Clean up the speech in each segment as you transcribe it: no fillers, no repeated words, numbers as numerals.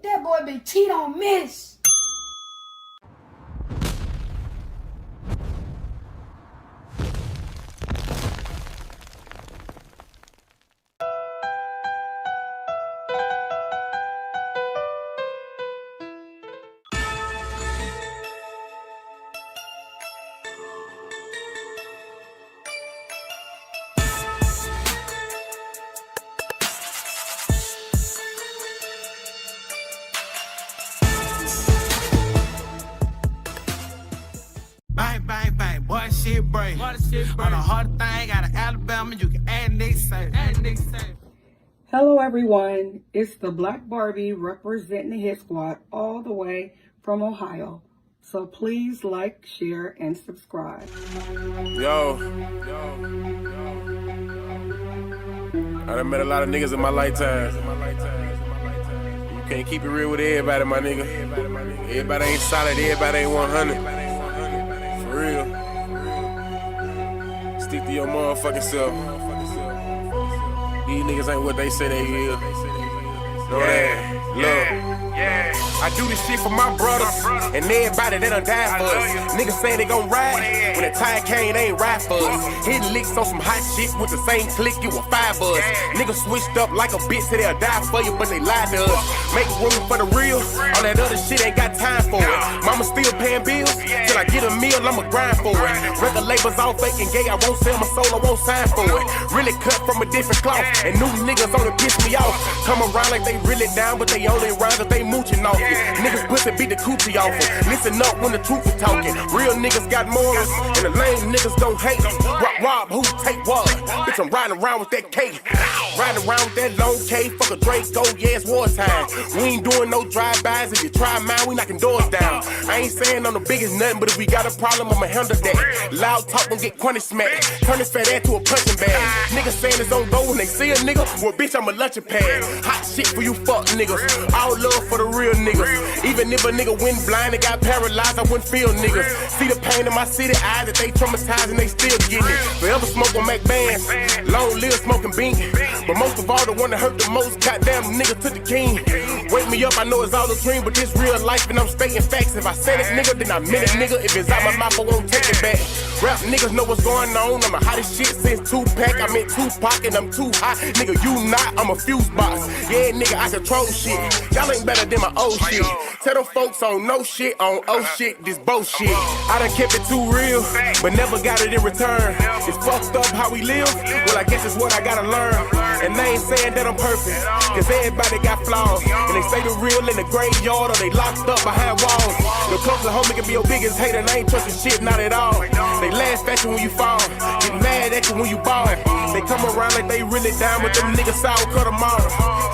That boy been cheat on miss. Bang, bang, bang, boy, shit break. On the hard thing, got an Alabama, you can add next say. Hello everyone, it's the Black Barbie representing the Hit Squad all the way from Ohio. So please like, share, and subscribe. Yo. I done met a lot of niggas in my lifetime. You can't keep it real with everybody, my nigga. Everybody ain't solid, everybody ain't 100. For real. Stick to your motherfucking self. These niggas ain't what they say they is. Know that? Love. I do this shit for my brothers and everybody that done died for us. Niggas saying they gon' ride, when the time came, they ain't ride for us. Hitting licks on some hot shit with the same click, it was 5 buzz. Niggas switched up like a bitch, say they'll die for you, but they lied to us. Make room for the real, all that other shit ain't got time for it. Mama still paying bills, till I get a meal, I'ma grind for it. Record labels all fake and gay, I won't sell my soul, I won't sign for it. Really cut from a different cloth, and new niggas only piss me off. Come around like they really down, but they only around cause they mooching off you. Niggas pussy beat the coochie off them. Listen up when the truth is talking. Real niggas got morals, and the lame niggas don't hate. Rob, who take what? Bitch, I'm riding around with that K. Riding around with that long K. Fuck a Draco, yeah, it's wartime. We ain't doing no drive-bys. If you try mine, we knocking doors down. I ain't saying I'm the biggest nothing, but if we got a problem, I'ma handle that. Loud talk gon' get crunny smacked. Turn this fat ass to a punching bag. Niggas saying it's on go when they see a nigga. Well, bitch, I'm a lunching pad. Hot shit for you fuck niggas. All love for the real niggas. Even if a nigga went blind and got paralyzed, I wouldn't feel niggas. See the pain in my city eyes that they traumatized and they still getting it. Forever smoke on Mac bands, long live smoking bean. But most of all, the one that hurt the most, goddamn nigga to the king. Wake me up, I know it's all a dream, but this real life and I'm stating facts. If I said it, nigga, then I meant it, nigga. If it's out my mouth, I won't take it back. Rap niggas know what's going on. I'm the hottest shit since Tupac. I'm in Tupac and I'm too hot. Nigga, you not, I'm a fuse box. Yeah, nigga, I control shit. Y'all ain't better than my old shit. Tell them folks on no shit, on oh shit, this bullshit. I done kept it too real, but never got it in return. It's fucked up how we live, well I guess it's what I gotta learn. And they ain't saying that I'm perfect, cause everybody got flaws. And they say the real in the graveyard or they locked up behind walls. Your closest homie can be your biggest hater, they ain't trusting shit, not at all. They laugh at you when you fall, get mad at you when you ball. They come around like they really down, but them niggas sour cut them off.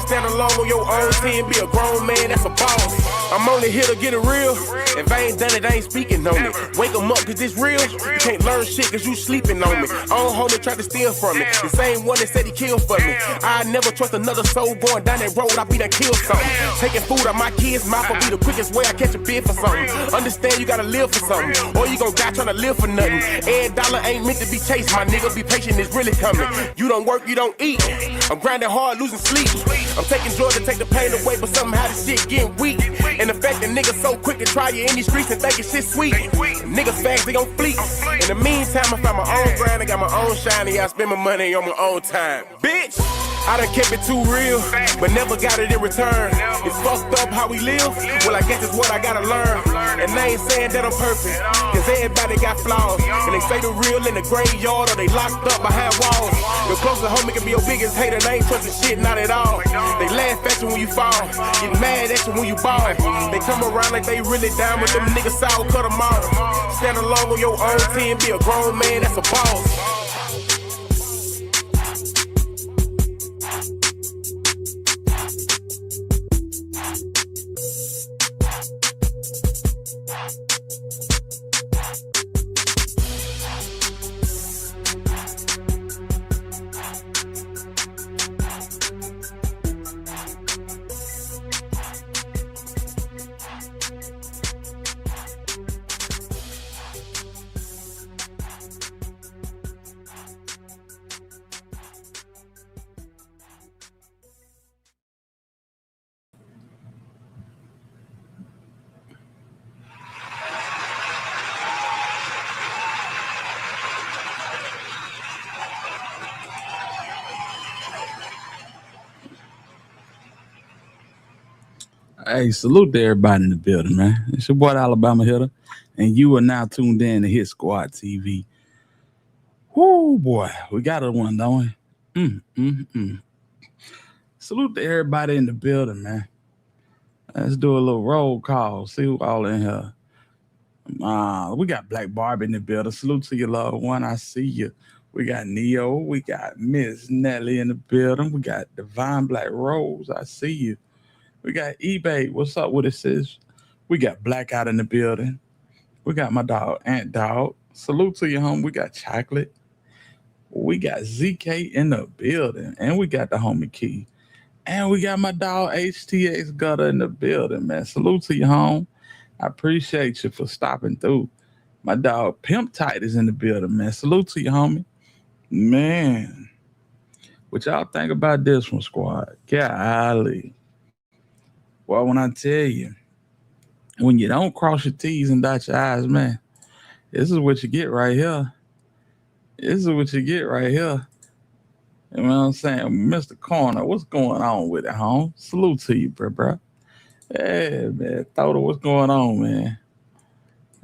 Stand alone on your own team, be a grown man, that's a boss. I'm only here to get it real. If I ain't done it, I ain't speaking on it. Wake 'em up, cause it's real. You can't learn shit cause you sleeping on me. Old homie tried to steal from me. The same one that said he killed for me. I never trust another soul going down that road, I be done kill something. Taking food out my kids' mouth will be the quickest way I catch a bid for something. Understand you gotta live for something, or you gon' die trying to live for nothing. Every dollar ain't meant to be chased, my nigga. Be patient, it's really coming. You don't work, you don't eat. I'm grinding hard, losing sleep. I'm taking drugs to take the pain away, but somehow this shit getting weak. And the fact that niggas so quick to try you in these streets and think it's shit sweet. Niggas fast, they gon' fleet. In the meantime, I found my own grind, I got my own shine, yeah, I spend my money on my own time. Bitch, I done kept it too real, but never got it in return. It's fucked up how we live, well I guess it's what I gotta learn. And they ain't saying that I'm perfect, cause everybody got flaws. And they say the real in the graveyard or they locked up behind walls. Your closest homie can be your biggest hater, they ain't trusting shit, not at all. They laugh at you when you fall, get mad at you when you ball. They come around like they really down, but them niggas sour cut them off. Stand alone on your own team, be a grown man, that's a boss. Hey, salute to everybody in the building, man. It's your boy, the Alabama Hitter, and you are now tuned in to Hit Squad TV. Whoo, boy, we got a one, don't we? Salute to everybody in the building, man. Let's do a little roll call. See who all in here. We got Black Barbie in the building. Salute to your loved one. I see you. We got Neo. We got Miss Nelly in the building. We got Divine Black Rose. I see you. We got eBay. What's up with it, sis? We got Blackout in the building. We got my dog, Ant Dog. Salute to your home. We got Chocolate. We got ZK in the building. And we got the homie Key. And we got my dog HTX Gutter in the building, man. Salute to your home. I appreciate you for stopping through. My dog Pimp Tight is in the building, man. Salute to you, homie. Man. What y'all think about this one, squad? Golly. Well, when I tell you, when you don't cross your T's and dot your I's, man, this is what you get right here. This is what you get right here. You know what I'm saying? Mr. Corner, what's going on with it, home? Salute to you, bro. Hey, man. Thoda, what's going on, man?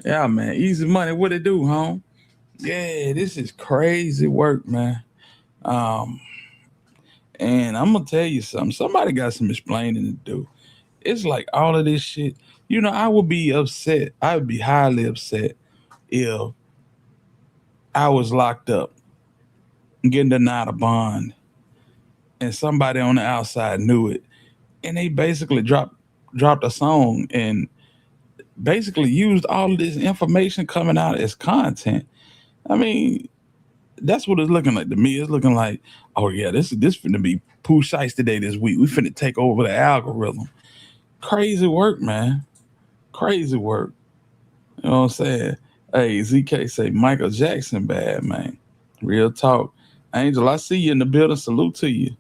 Yeah, man. Easy money. What it do, home? Yeah, this is crazy work, man. And I'm going to tell you something. Somebody got some explaining to do. It's like all of this shit. You know, I would be upset. I would be highly upset if I was locked up and getting denied a bond and somebody on the outside knew it. And they basically dropped a song and basically used all of this information coming out as content. I mean, that's what it's looking like to me. It's looking like, oh yeah, this finna be Pooh Shiesty Day this week. We finna take over the algorithm. Crazy work, man. Crazy work. You know what I'm saying? Hey, ZK say Michael Jackson bad, man. Real talk. Angel, I see you in the building. Salute to you.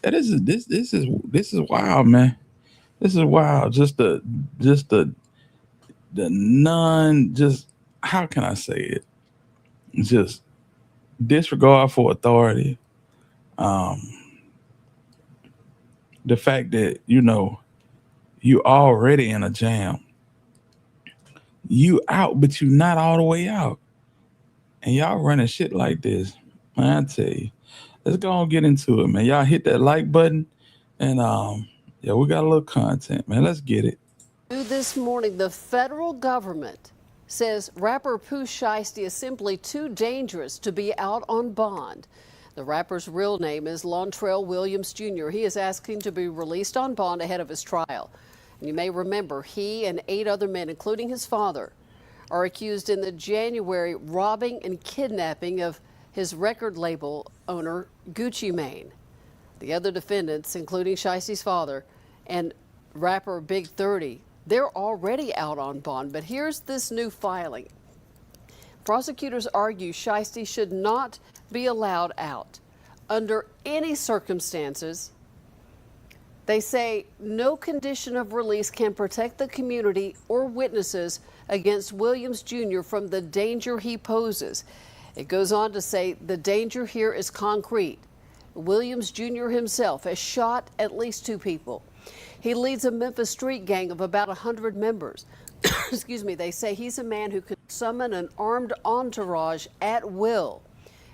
Hey, this is wild, man. This is wild. Just the how can I say it? Just disregard for authority. The fact that, you know, you already in a jam. You out, but you not all the way out. And y'all running shit like this. Man, I tell you. Let's go and get into it, man. Y'all hit that like button. And yeah, we got a little content, man. Let's get it. This morning, the federal government says rapper Pooh Shiesty is simply too dangerous to be out on bond. The rapper's real name is Lontrell Williams Jr. He is asking to be released on bond ahead of his trial. And you may remember he and 8 other men, including his father, are accused in the January robbing and kidnapping of his record label owner, Gucci Mane. The other defendants, including Shiesty's father and rapper Big 30, they're already out on bond. But here's this new filing. Prosecutors argue Shiesty should not be allowed out under any circumstances. They say no condition of release can protect the community or witnesses against Williams Jr. from the danger he poses. It goes on to say the danger here is concrete. Williams Jr. himself has shot at least 2 people. He leads a Memphis street gang of about 100 members. Excuse me, they say he's a man who could summon an armed entourage at will.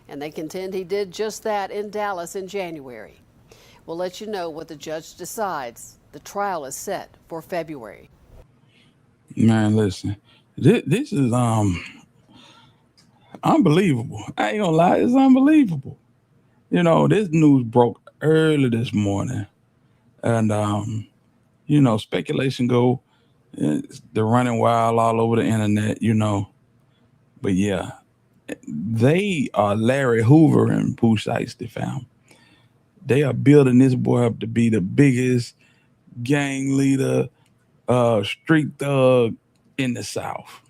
And they contend he did just that in Dallas in January. We'll let you know what the judge decides. The trial is set for February. Man, listen, this is unbelievable. I ain't gonna lie, it's unbelievable. You know, this news broke early this morning, and you know, speculation go, they're running wild all over the internet, you know. But yeah, they are Larry Hoover and Pooh Shiesty, fam. They are building this boy up to be the biggest gang leader, street thug in the South.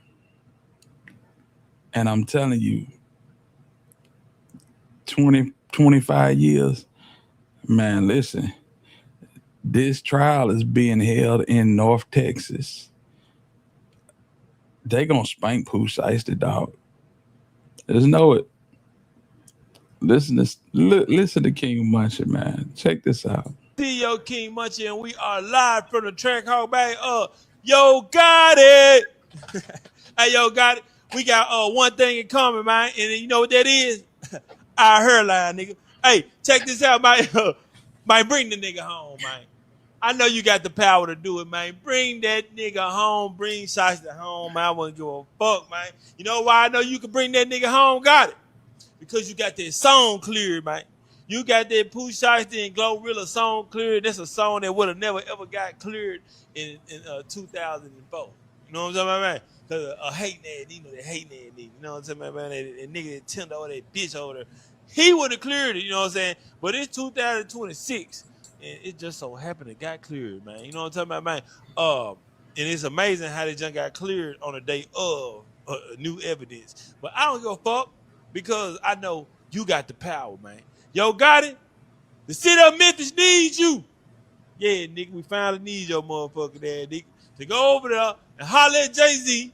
And I'm telling you, 25 years, man, listen, this trial is being held in North Texas. They gonna spank Pooh Shiesty, dog. Just know it. Listen to King Munchie, man. Check this out. Theo King Munchie, and we are live from the track hog bag. Yo, got it. Hey, yo, got it. We got one thing in common, man, and you know what that is? Our hairline, nigga. Hey, check this out, man. Man, bring the nigga home, man. I know you got the power to do it, man. Bring that nigga home. Bring Shiesty home, man. I wouldn't give a fuck, man. You know why I know you can bring that nigga home? Got it. Because you got that song cleared, man. You got that Pooh Shiesty and Glorilla song cleared. That's a song that would have never, ever got cleared in 2004. You know what I'm talking about, man? Because a hating ass, you know, that hating ass nigga. You know what I'm talking about, man? That nigga that tender over that bitch over there. He would have cleared it, you know what I'm saying? But it's 2026. And it just so happened it got cleared, man. You know what I'm talking about, man? And it's amazing how they just got cleared on the day of new evidence. But I don't give a fuck because I know you got the power, man. Yo, got it? The city of Memphis needs you. Yeah, nigga, we finally need your motherfucking ass, nigga, to go over there and holler at Jay-Z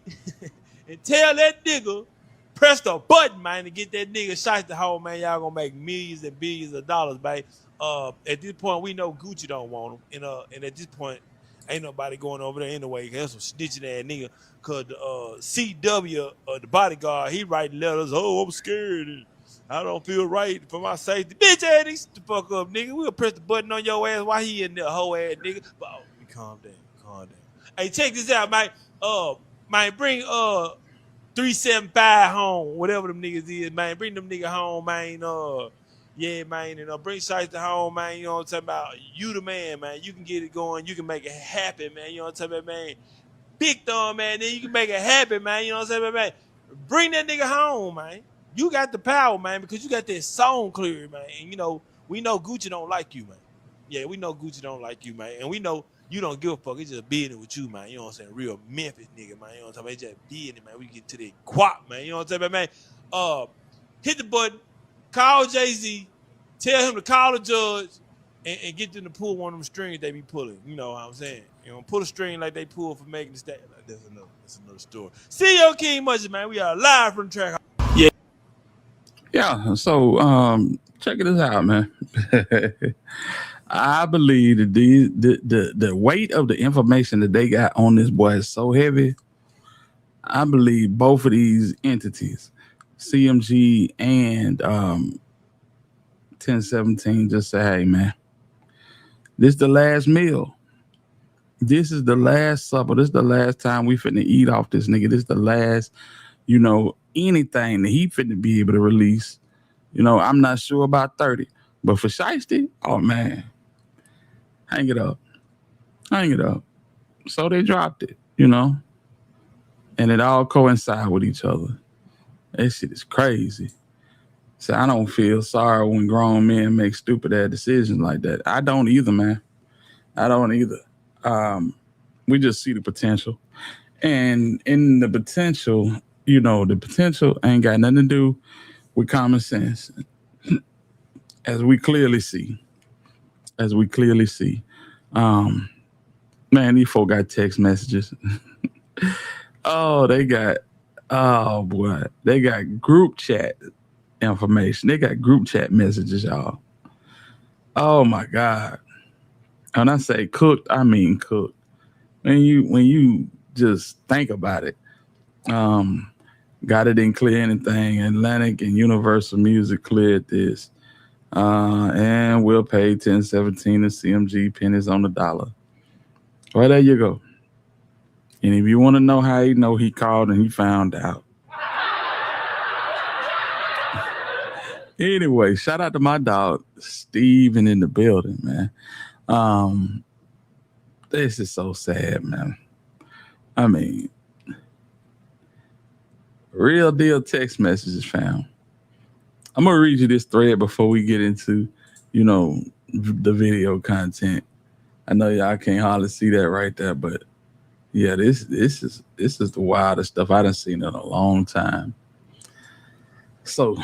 and tell that nigga, press the button, man, to get that nigga Shiesty home, man. Y'all gonna make millions and billions of dollars, man. At this point, we know Gucci don't want him, and at this point, ain't nobody going over there anyway. Cause that's some snitching ass nigga. Cause CW, the bodyguard, he writing letters. Oh, I'm scared. And I don't feel right for my safety. Bitch ass, the fuck up, nigga. We'll press the button on your ass while he in there, hoe ass nigga. But calm down, calm down. Hey, check this out, man. Man, bring 375 home, whatever them niggas is, man. Bring them niggas home, man. Yeah, man, and bring Shiesty home, man. You know what I'm talking about? You the man, man. You can get it going. You can make it happen, man. You know what I'm talking about, man? Big thumb, man. Then you can make it happen, man. You know what I'm saying, man? Bring that nigga home, man. You got the power, man, because you got that song clear, man. And, you know, we know Gucci don't like you, man. Yeah, we know Gucci don't like you, man. And we know you don't give a fuck. It's just being with you, man. You know what I'm saying? Real Memphis nigga, man. You know what I'm talking about? It's just being it, man. We get to that guap, man. You know what I'm saying, man? Hit the button. Call Jay-Z. Tell him to call the judge and get them to pull one of them strings they be pulling. You know what I'm saying? You know, pull a string like they pull for making the stat. That's another story. See your King Munchie, man. We are live from the track. Yeah. Yeah, so check this out, man. I believe that the weight of the information that they got on this boy is so heavy. I believe both of these entities, CMG and 1017, just say, hey, man, this is the last meal. This is the last supper. This is the last time we finna eat off this nigga. This is the last, you know, anything that he finna be able to release. You know, I'm not sure about 30. But for Shiesty, oh, man, hang it up. Hang it up. So they dropped it, you know, and it all coincide with each other. That shit is crazy. So I don't feel sorry when grown men make stupid ass decisions like that. I don't either, man. I don't either. We just see the potential. And in the potential, you know, the potential ain't got nothing to do with common sense. As we clearly see. Man, these folk got text messages. They got group chat information. They got group chat messages, y'all. Oh my God. When I say cooked, I mean cooked. When you just think about it, got it in clear anything. Atlantic and Universal Music cleared this. And we'll pay 1017 to CMG pennies on the dollar. Well, there you go. And if you want to know how he know, he called and he found out. Anyway, shout out to my dog, Steven, in the building, man. This is so sad, man. I mean, real deal text messages found. I'm going to read you this thread before we get into, you know, the video content. I know y'all can't hardly see that right there, but yeah, this is the wildest stuff I done seen in a long time. So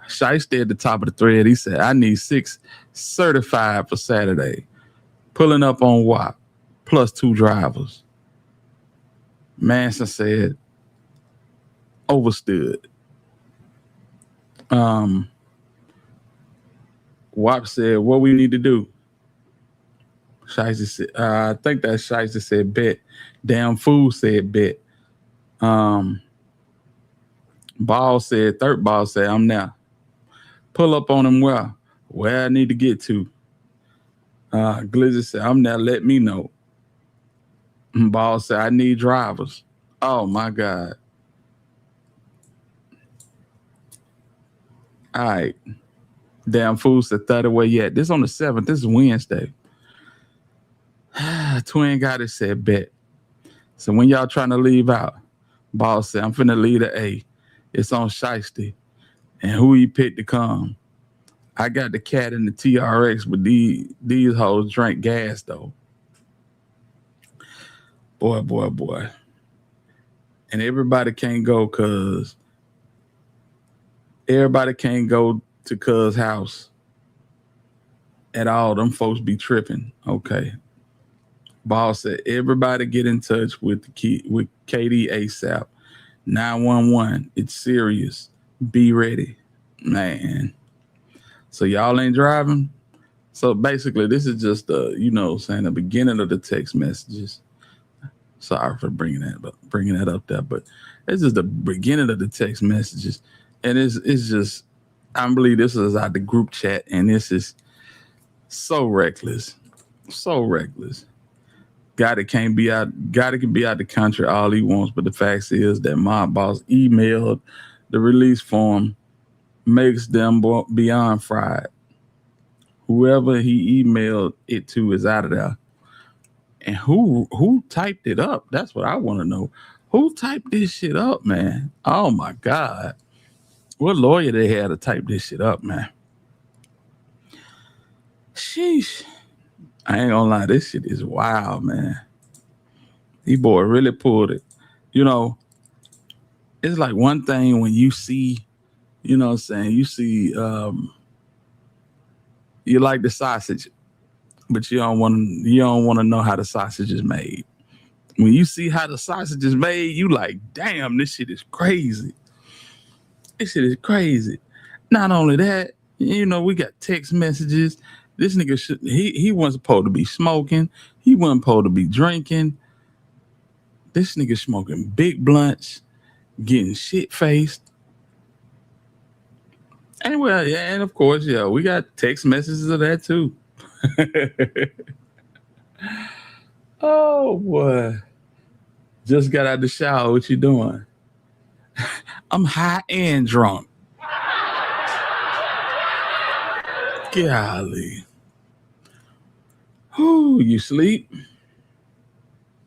Shiesty at the top of the thread, he said, I need 6 certified for Saturday. Pulling up on WAP, plus 2 drivers. Manson said, overstood. WAP said, what we need to do? Shiesty said, I think that Shiesty said bet. Damn fool said bet. Ball said, third ball said, I'm now. Pull up on him where I need to get to. Glizzy said, I'm now, let me know. Ball said, I need drivers. Oh my God. All right. Damn fool said, third away yet. This on the 7th. This is Wednesday. Twin got it said bet. So when y'all trying to leave out, Ball said, I'm finna leave the A. It's on Shiesty. And who he picked to come. I got the cat in the TRX, but these hoes drank gas though. Boy. And everybody can't go cause everybody can't go to cuz house at all. Them folks be tripping. Okay. Ball said, everybody get in touch with with KD ASAP. 911. It's serious. Be ready. Man. So y'all ain't driving? So basically, this is just the beginning of the text messages. Sorry for bringing that up there, but it's just the beginning of the text messages. And it's just, I believe this is out the group chat, and this is so reckless. So reckless. Guy can be out the country all he wants, but the fact is that my boss emailed the release form, makes them beyond fried. Whoever he emailed it to is out of there. And who typed it up? That's what I want to know. Who typed this shit up, man? Oh my God. What lawyer they had to type this shit up, man? Sheesh. I ain't gonna lie, this shit is wild, man. These boy really pulled it. It's like one thing when you see, you know what I'm saying, you see you like the sausage, but you don't want to know how the sausage is made. When you see how the sausage is made, you like, damn, this shit is crazy. This shit is crazy. Not only that, we got text messages. This nigga he wasn't supposed to be smoking. He wasn't supposed to be drinking. This nigga smoking big blunts, getting shit faced. Anyway, yeah, and of course, we got text messages of that too. Oh boy. Just got out the shower. What you doing? I'm high and drunk. Golly. Whoo, you sleep?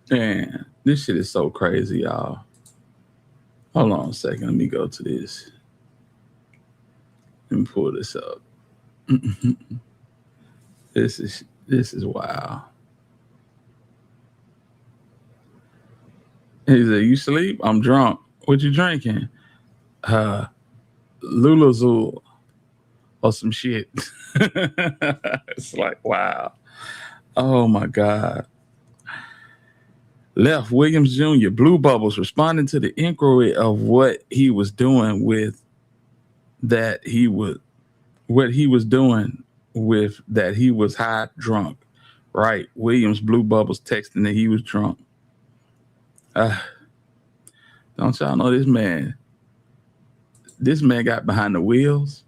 Man, this shit is so crazy, y'all. Hold on a second. Let me go to this. Let me pull this up. This is wild. He said, you sleep? I'm drunk. What you drinking? Lulazul or some shit. It's like, wow. Oh my God. Left Williams Jr., Blue Bubbles, responding to the inquiry of what he was doing with that he was high drunk. Right. Williams Blue Bubbles texting that he was drunk. Don't y'all know this man? This man got behind the wheels.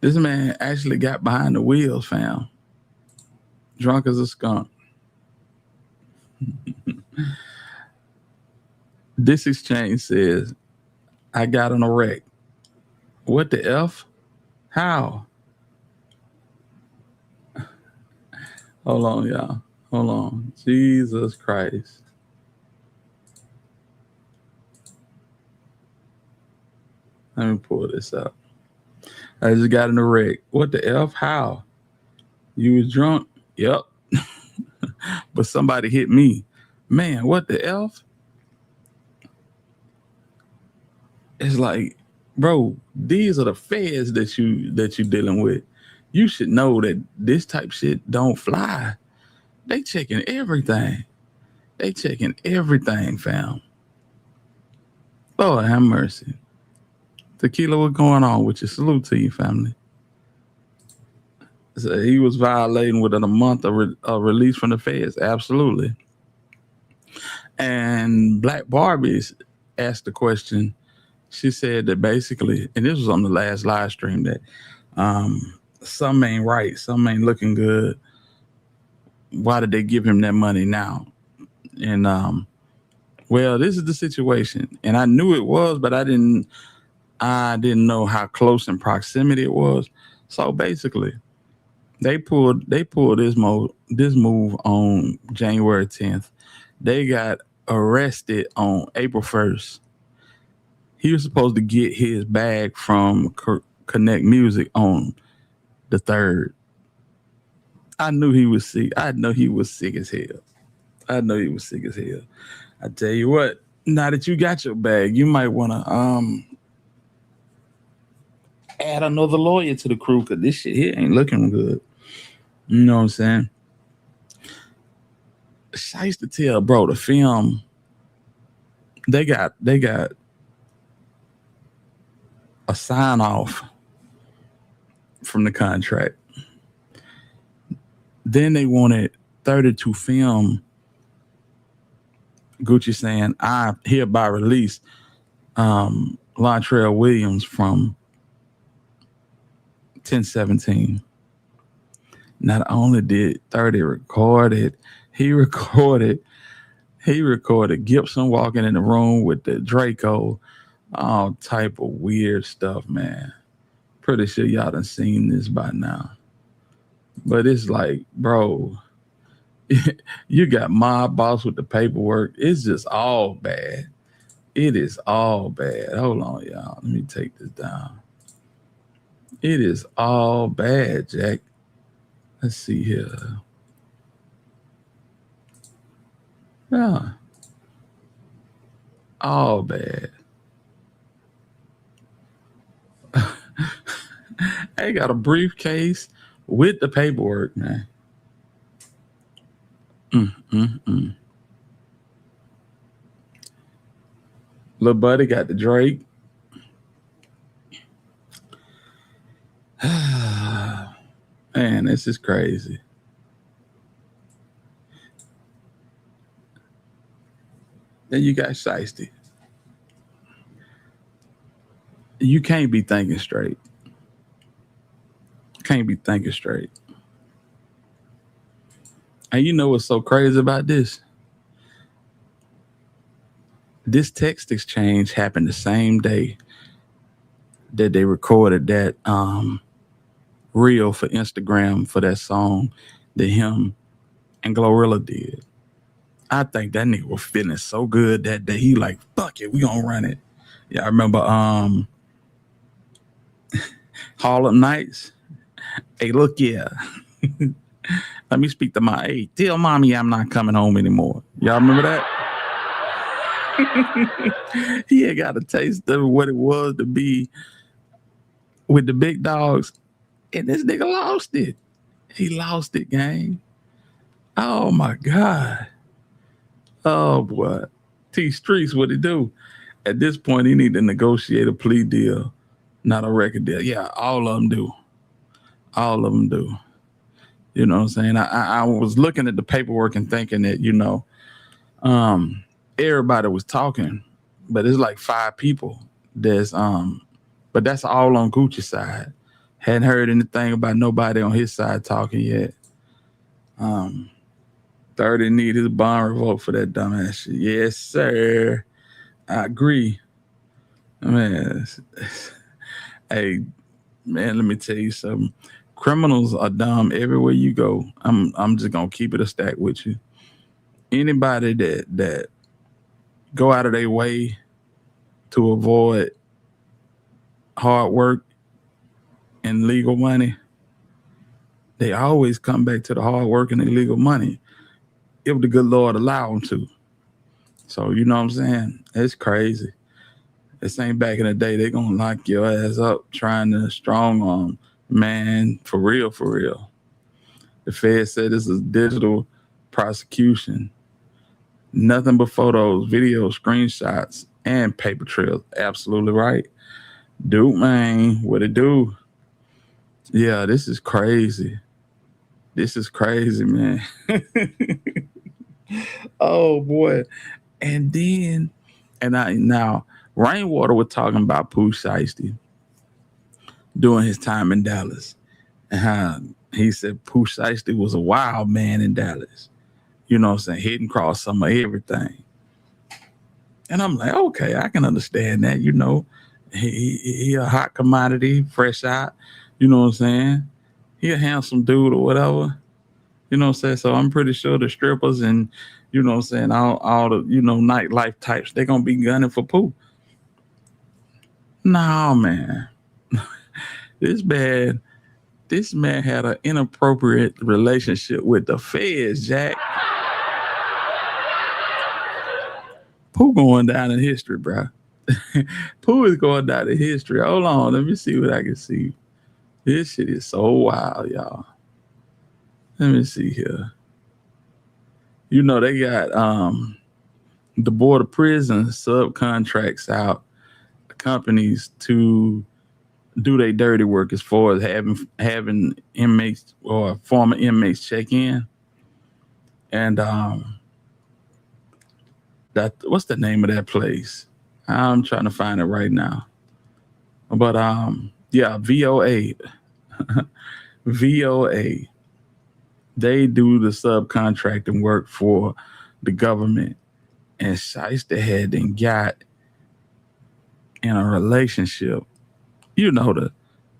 This man actually got behind the wheels, fam. Drunk as a skunk. This exchange says, I got on a wreck. What the F? How? Hold on, y'all. Hold on. Jesus Christ. Let me pull this up. I just got in a wreck. What the F? How? You was drunk? Yep. But somebody hit me. Man, what the F? It's like, bro, these are the feds that you dealing with. You should know that this type shit don't fly. They checking everything. They checking everything, fam. Lord have mercy. Tequila, what's going on with you? Salute to you, family. So he was violating within a month of release from the feds. Absolutely. And Black Barbie's asked the question. She said that basically, and this was on the last live stream, that some ain't right, some ain't looking good. Why did they give him that money now? And well, this is the situation, and I knew it was, but I didn't know how close in proximity it was. So basically, they pulled this move on January 10th. They got arrested on April 1st. He was supposed to get his bag from Connect Music on the 3rd. I knew he was sick. I know he was sick as hell. I tell you what, now that you got your bag, you might want to add another lawyer to the crew, because this shit here ain't looking good. You know what I'm saying? I used to tell, bro, the film, they got a sign off from the contract. Then they wanted 30 to film Gucci saying, I hereby release Lontrell Williams from 1017. Not only did 30 record it, he recorded Gibson walking in the room with the Draco, all type of weird stuff, man. Pretty sure y'all done seen this by now. But it's like, bro, you got Mob Boss with the paperwork. It's just all bad. It is all bad. Hold on, y'all. Let me take this down. It is all bad, Jack. Let's see here. Yeah. All bad. I got a briefcase with the paperwork, man. Little buddy got the Drake. Man, this is crazy. Then you got Shiesty. You can't be thinking straight. And you know what's so crazy about this? This text exchange happened the same day that they recorded that reel for Instagram for that song that him and Glorilla did. I think that nigga was feeling so good that day. He like, fuck it, we gonna run it. Yeah, I remember Harlem Nights. Hey, look, yeah. Let me speak to my, hey, tell mommy I'm not coming home anymore. Y'all remember that? He had got a taste of what it was to be with the big dogs, and this nigga lost it. He lost it, gang. Oh my God. Oh boy. T Streets, what he do? At this point, he need to negotiate a plea deal, not a record deal. Yeah, all of them do. All of them do. You know what I'm saying? I was looking at the paperwork and thinking that, you know, everybody was talking, but it's like 5 people. But that's all on Gucci's side. Hadn't heard anything about nobody on his side talking yet. 30 need his bond revoked for that dumbass shit. Yes, sir. I agree. Man, hey, man, let me tell you something. Criminals are dumb everywhere you go. I'm just gonna keep it a stack with you. Anybody that go out of their way to avoid hard work and legal money, they always come back to the hard work and illegal money if the good Lord allow them to. So, you know what I'm saying? It's crazy. This ain't back in the day. They gonna lock your ass up trying to strong arm. Man, for real, for real. The Fed said this is digital prosecution. Nothing but photos, videos, screenshots, and paper trails. Absolutely right. Dude, man, what it do? Yeah, this is crazy. This is crazy, man. Oh boy. And then, now Rainwater was talking about Pooh Shiesty during his time in Dallas. And how he said Pooh Shiesty was a wild man in Dallas. You know what I'm saying? Hitting across some of everything. And I'm like, okay, I can understand that. You know, he a hot commodity, fresh out. You know what I'm saying? He a handsome dude or whatever. You know what I'm saying? So I'm pretty sure the strippers and, you know what I'm saying, all the, you know, nightlife types, they're going to be gunning for Pooh. No, man. This man had an inappropriate relationship with the feds, Jack. Pooh going down in history, bro. Pooh is going down in history. Hold on, let me see what I can see. This shit is so wild, y'all. Let me see here. You know, they got the Board of Prisons subcontracts out companies to do their dirty work as far as having inmates or former inmates check in. And what's the name of that place? I'm trying to find it right now. But yeah, VOA. VOA. They do the subcontracting work for the government. And Shiesty had then got in a relationship. You know, the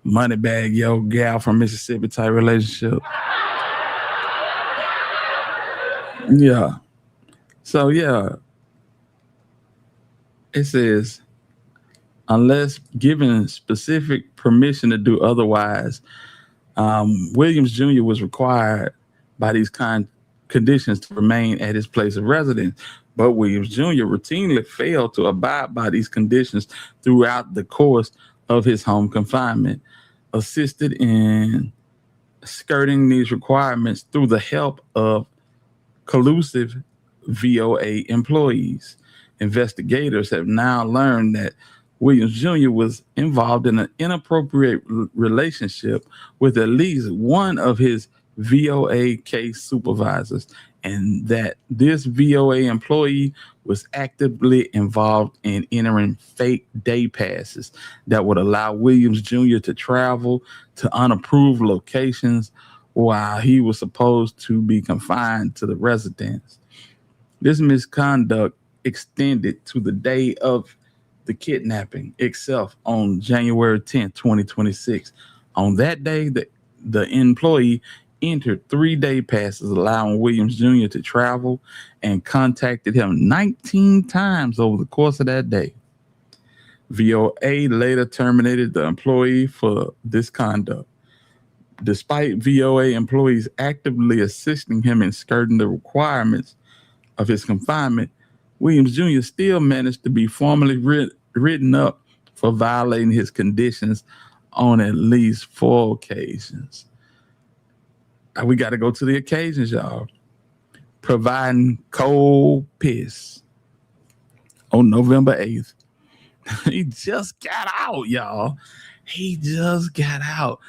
money bag yo gal from Mississippi type relationship. Yeah. So yeah. It says, unless given specific permission to do otherwise, Williams Jr. was required by these conditions to remain at his place of residence. But Williams Jr. routinely failed to abide by these conditions throughout the course of his home confinement, assisted in skirting these requirements through the help of collusive VOA employees. Investigators have now learned that Williams Jr. was involved in an inappropriate relationship with at least one of his VOA case supervisors, and that this VOA employee was actively involved in entering fake day passes that would allow Williams Jr. to travel to unapproved locations while he was supposed to be confined to the residence. This misconduct extended to the day of the kidnapping itself on January 10th, 2026. On that day, the employee entered 3-day passes allowing Williams Jr. to travel and contacted him 19 times over the course of that day. VOA later terminated the employee for this conduct. Despite VOA employees actively assisting him in skirting the requirements of his confinement, Williams Jr. still managed to be formally written up for violating his conditions on at least 4 occasions. We got to go to the occasions, y'all. Providing cold piss on November 8th. He just got out, y'all. He just got out.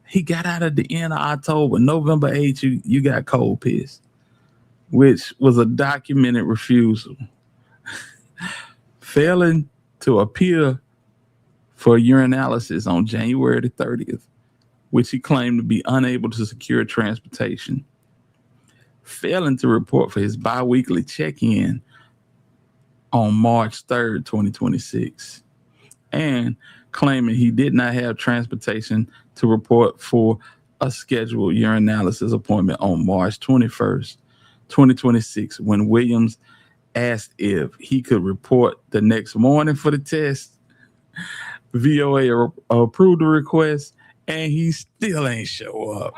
He got out at the end of October. November 8th, you got cold piss, which was a documented refusal. Failing to appear for urinalysis on January the 30th, which he claimed to be unable to secure transportation. Failing to report for his biweekly check-in on March 3rd, 2026. And claiming he did not have transportation to report for a scheduled urinalysis appointment on March 21st, 2026, when Williams asked if he could report the next morning for the test. VOA approved the request, and he still ain't show up.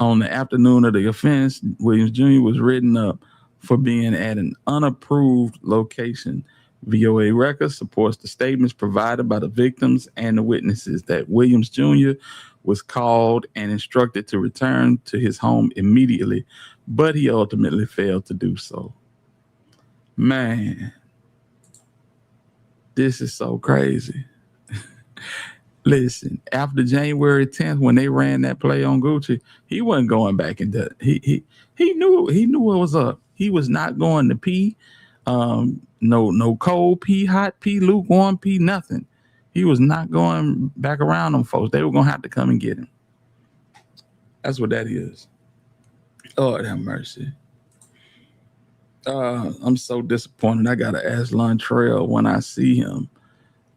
On the afternoon of the offense, Williams Jr. was written up for being at an unapproved location. VOA records supports the statements provided by the victims and the witnesses that Williams Jr. was called and instructed to return to his home immediately, but he ultimately failed to do so. Man, this is so crazy. Listen, after January 10th, when they ran that play on Gucci, he wasn't going back into he knew what was up. He was not going to pee. No cold pee, hot pee, lukewarm pee, nothing. He was not going back around them folks. They were gonna have to come and get him. That's what that is. Lord have mercy. I'm so disappointed. I gotta ask Lontrell when I see him,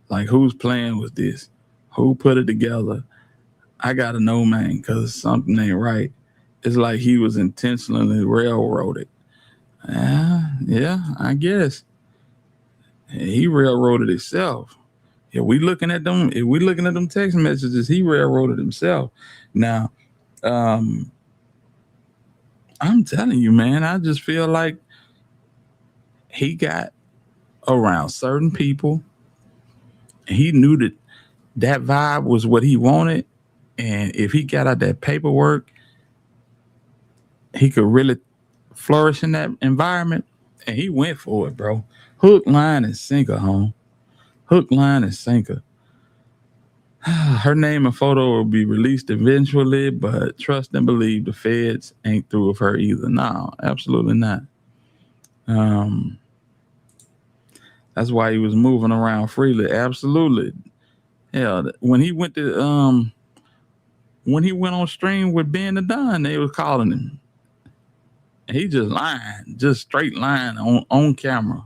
like, whose plan was this? Who put it together? I gotta know, man, because something ain't right. It's like he was intentionally railroaded. Yeah, I guess. He railroaded himself. If we looking at them text messages, he railroaded himself. Now, I'm telling you, man, I just feel like he got around certain people. He knew that vibe was what he wanted. And if he got out that paperwork, he could really flourish in that environment. And he went for it, bro. Hook, line, and sinker, home. Hook, line, and sinker. Her name and photo will be released eventually, but trust and believe the feds ain't through with her either. No, absolutely not. That's why he was moving around freely. Absolutely. Hell, when he went on stream with Ben the Don, they was calling him. He just lying, just straight lying on camera.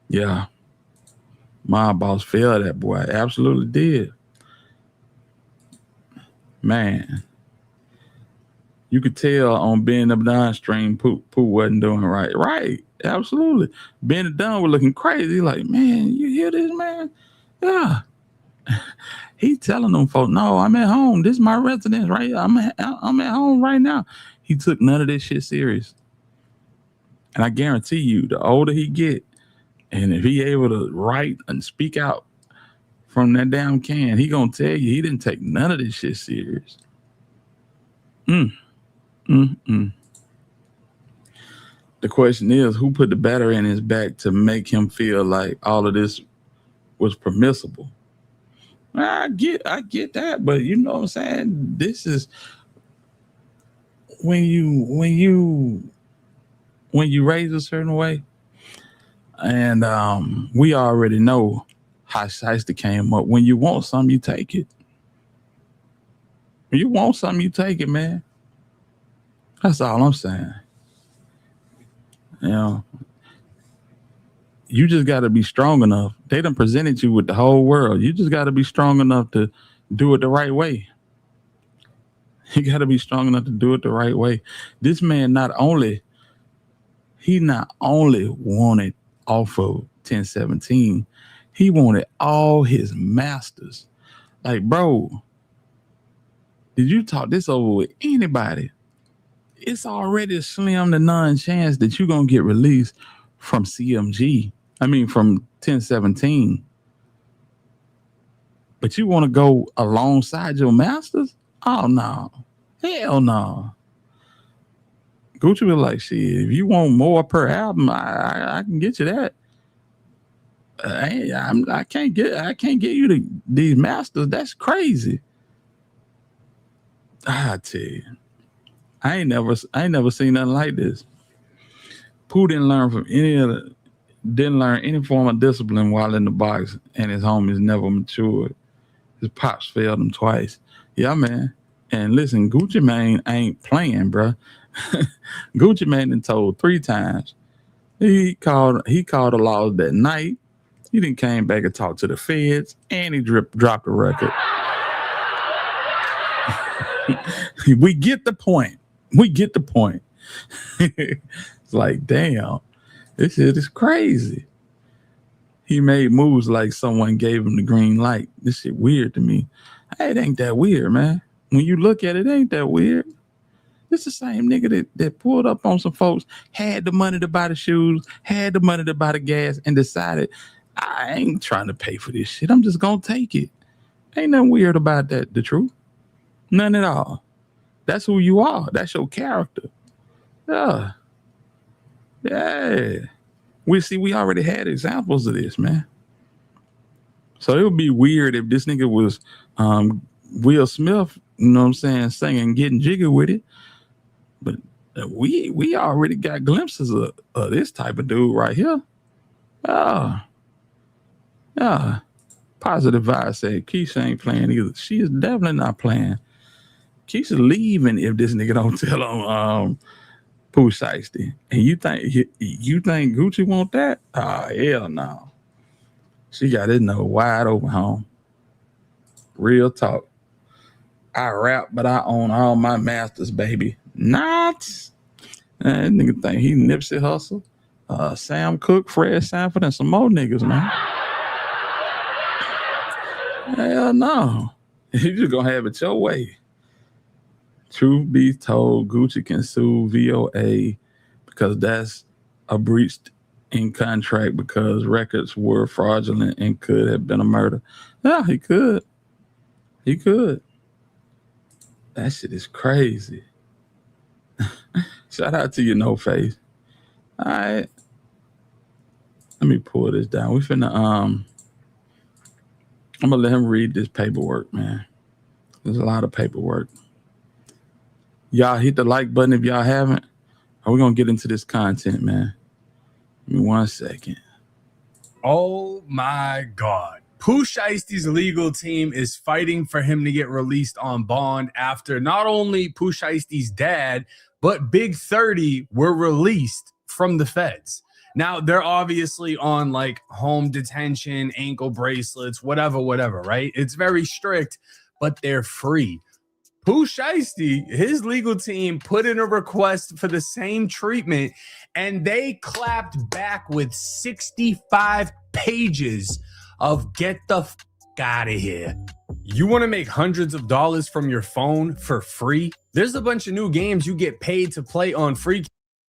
Yeah. My boss failed that boy. Absolutely did. Man. You could tell on Ben the Don stream, Pooh wasn't doing right. Right. Absolutely. Ben the Don was looking crazy. Like, man, you hear this, man? Yeah. He telling them folks, no, I'm at home. This is my residence, right? I'm at home right now. He took none of this shit serious. And I guarantee you, the older he get, and if he able to write and speak out from that damn can, he gonna tell you he didn't take none of this shit serious. The question is, who put the battery in his back to make him feel like all of this was permissible? I get that, but you know what I'm saying? This is when you raise a certain way, and we already know how Shiesty came up. When you want something, you take it. When you want something, you take it, man. That's all I'm saying. You know, you just got to be strong enough. They done presented you with the whole world. You just got to be strong enough to do it the right way. You got to be strong enough to do it the right way. This man not only wanted off of 1017, he wanted all his masters. Like, bro, did you talk this over with anybody? It's already a slim to none chance that you're going to get released from CMG. I mean, from 1017. But you want to go alongside your masters? Oh, no. Hell no. Gucci was like, shit, if you want more per album, I can get you that. I can't get you these masters. That's crazy. I tell you, I ain't never seen nothing like this. Pooh didn't learn any form of discipline while in the box, and his homies never matured. His pops failed him twice. Yeah, man. And listen, Gucci Mane ain't playing, bro. Gucci Mane done told 3 times. He called the laws that night. He then came back and talked to the feds, and he dropped a record. We get the point. It's like, damn, this shit is crazy. He made moves like someone gave him the green light. This shit weird to me. Hey, it ain't that weird, man. When you look at it, it ain't that weird. This the same nigga that pulled up on some folks, had the money to buy the shoes, had the money to buy the gas, and decided, I ain't trying to pay for this shit. I'm just gonna take it. Ain't nothing weird about that, the truth. None at all. That's who you are. That's your character. Yeah. Yeah. We already had examples of this, man. So it would be weird if this nigga was Will Smith, you know what I'm saying, singing, getting jiggy with it. But we already got glimpses of this type of dude right here. Yeah. Positive vibe said Keisha ain't playing either. She is definitely not playing. Keisha leaving if this nigga don't tell on Pooh Shiesty. And you think Gucci want that? Hell no. She got his nose wide open, home. Real talk. I rap, but I own all my masters, baby. Not. That nigga think he Nipsey Hussle, Sam Cooke, Fred Sanford, and some more niggas, man. Hell no. You just gonna have it your way. Truth be told, Gucci can sue VOA because that's a breach in contract because records were fraudulent and could have been a murder. Yeah, he could. He could. That shit is crazy. Shout out to you, No Face. All right. Let me pull this down. We finna I'm gonna let him read this paperwork, man. There's a lot of paperwork. Y'all hit the like button if y'all haven't. We're gonna get into this content, man. Give me 1 second. Oh my God. Pooh Shiesty's legal team is fighting for him to get released on bond after not only Pooh Shiesty's dad, but Big 30 were released from the feds. Now, they're obviously on like home detention, ankle bracelets, whatever, right? It's very strict, but they're free. Pooh Shiesty, his legal team put in a request for the same treatment, and they clapped back with 65 pages of get the f out of here. You want to make hundreds of dollars from your phone for free? There's a bunch of new games you get paid to play on free.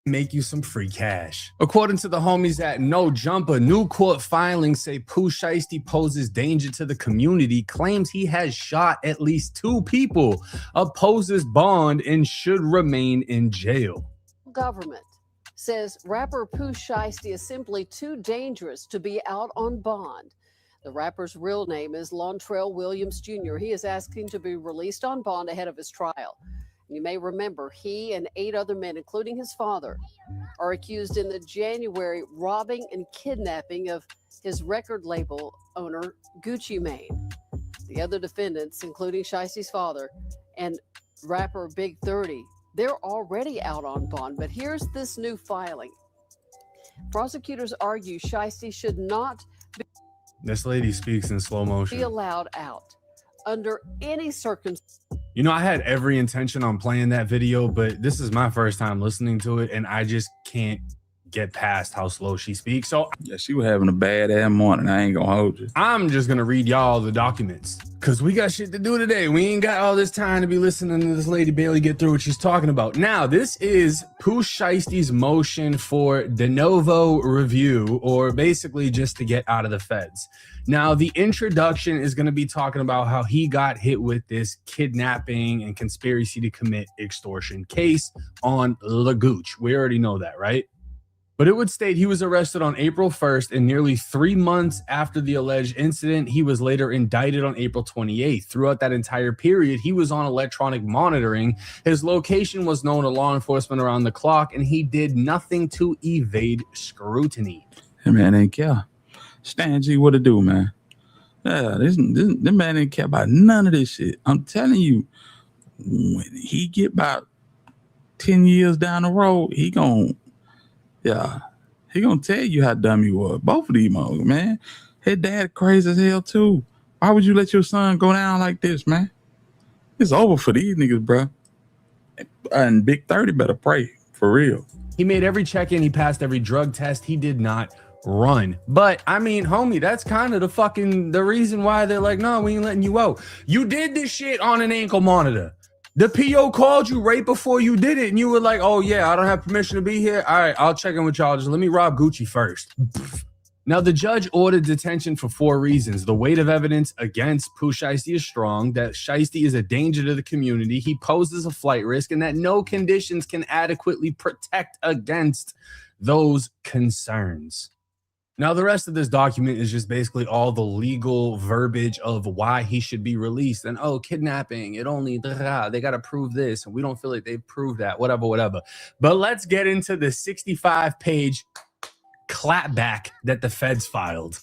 Make you some free cash. According to the homies at No Jumper, new court filings say Pooh Shiesty poses danger to the community, claims he has shot at least 2 people, opposes bond, and should remain in jail. Government says rapper Pooh Shiesty is simply too dangerous to be out on bond. The rapper's real name is Lontrell Williams Jr. He is asking to be released on bond ahead of his trial. You may remember he and 8 other men, including his father, are accused in the January robbing and kidnapping of his record label owner, Gucci Mane. The other defendants, including Shiesty's father and rapper Big 30, they're already out on bond. But here's this new filing. Prosecutors argue Shiesty should not This lady speaks in slow motion. be allowed out under any circumstance. You know, I had every intention on playing that video, but this is my first time listening to it, and I just can't get past how slow she speaks. So yeah, she was having a bad ass morning. I ain't gonna hold you. I'm just gonna read y'all the documents because we got shit to do today. We ain't got all this time to be listening to this lady barely get through what she's talking about. Now, this is Pooh Shiesty's motion for de novo review, or basically just to get out of the feds. Now, the introduction is going to be talking about how he got hit with this kidnapping and conspiracy to commit extortion case on La Gooch. We already know that, right? But it would state he was arrested on April 1st, and nearly 3 months after the alleged incident, he was later indicted on April 28th. Throughout that entire period, he was on electronic monitoring. His location was known to law enforcement around the clock, and he did nothing to evade scrutiny. That man ain't care. Stan G, what to do, man? Yeah, this man ain't care about none of this shit. I'm telling you, when he get about 10 years down the road, he gonna tell you how dumb you was. Both of these motherfuckers, man. His dad crazy as hell too. Why would you let your son go down like this, man? It's over for these niggas, bro. And Big 30 better pray, for real. He made every check-in. He passed every drug test. He did not run. But I mean, homie, that's kind of the reason why they're like, no, we ain't letting you out. You did this shit on an ankle monitor. The PO called you right before you did it, and you were like, oh yeah, I don't have permission to be here. All right, I'll check in with y'all. Just let me rob Gucci first. Now, the judge ordered detention for 4 reasons. The weight of evidence against Pooh Shiesty is strong, that Shiesty is a danger to the community, he poses a flight risk, and that no conditions can adequately protect against those concerns. Now, the rest of this document is just basically all the legal verbiage of why he should be released. And, oh, kidnapping, it only, they got to prove this. And we don't feel like they've proved that, whatever. But let's get into the 65-page clapback that the feds filed.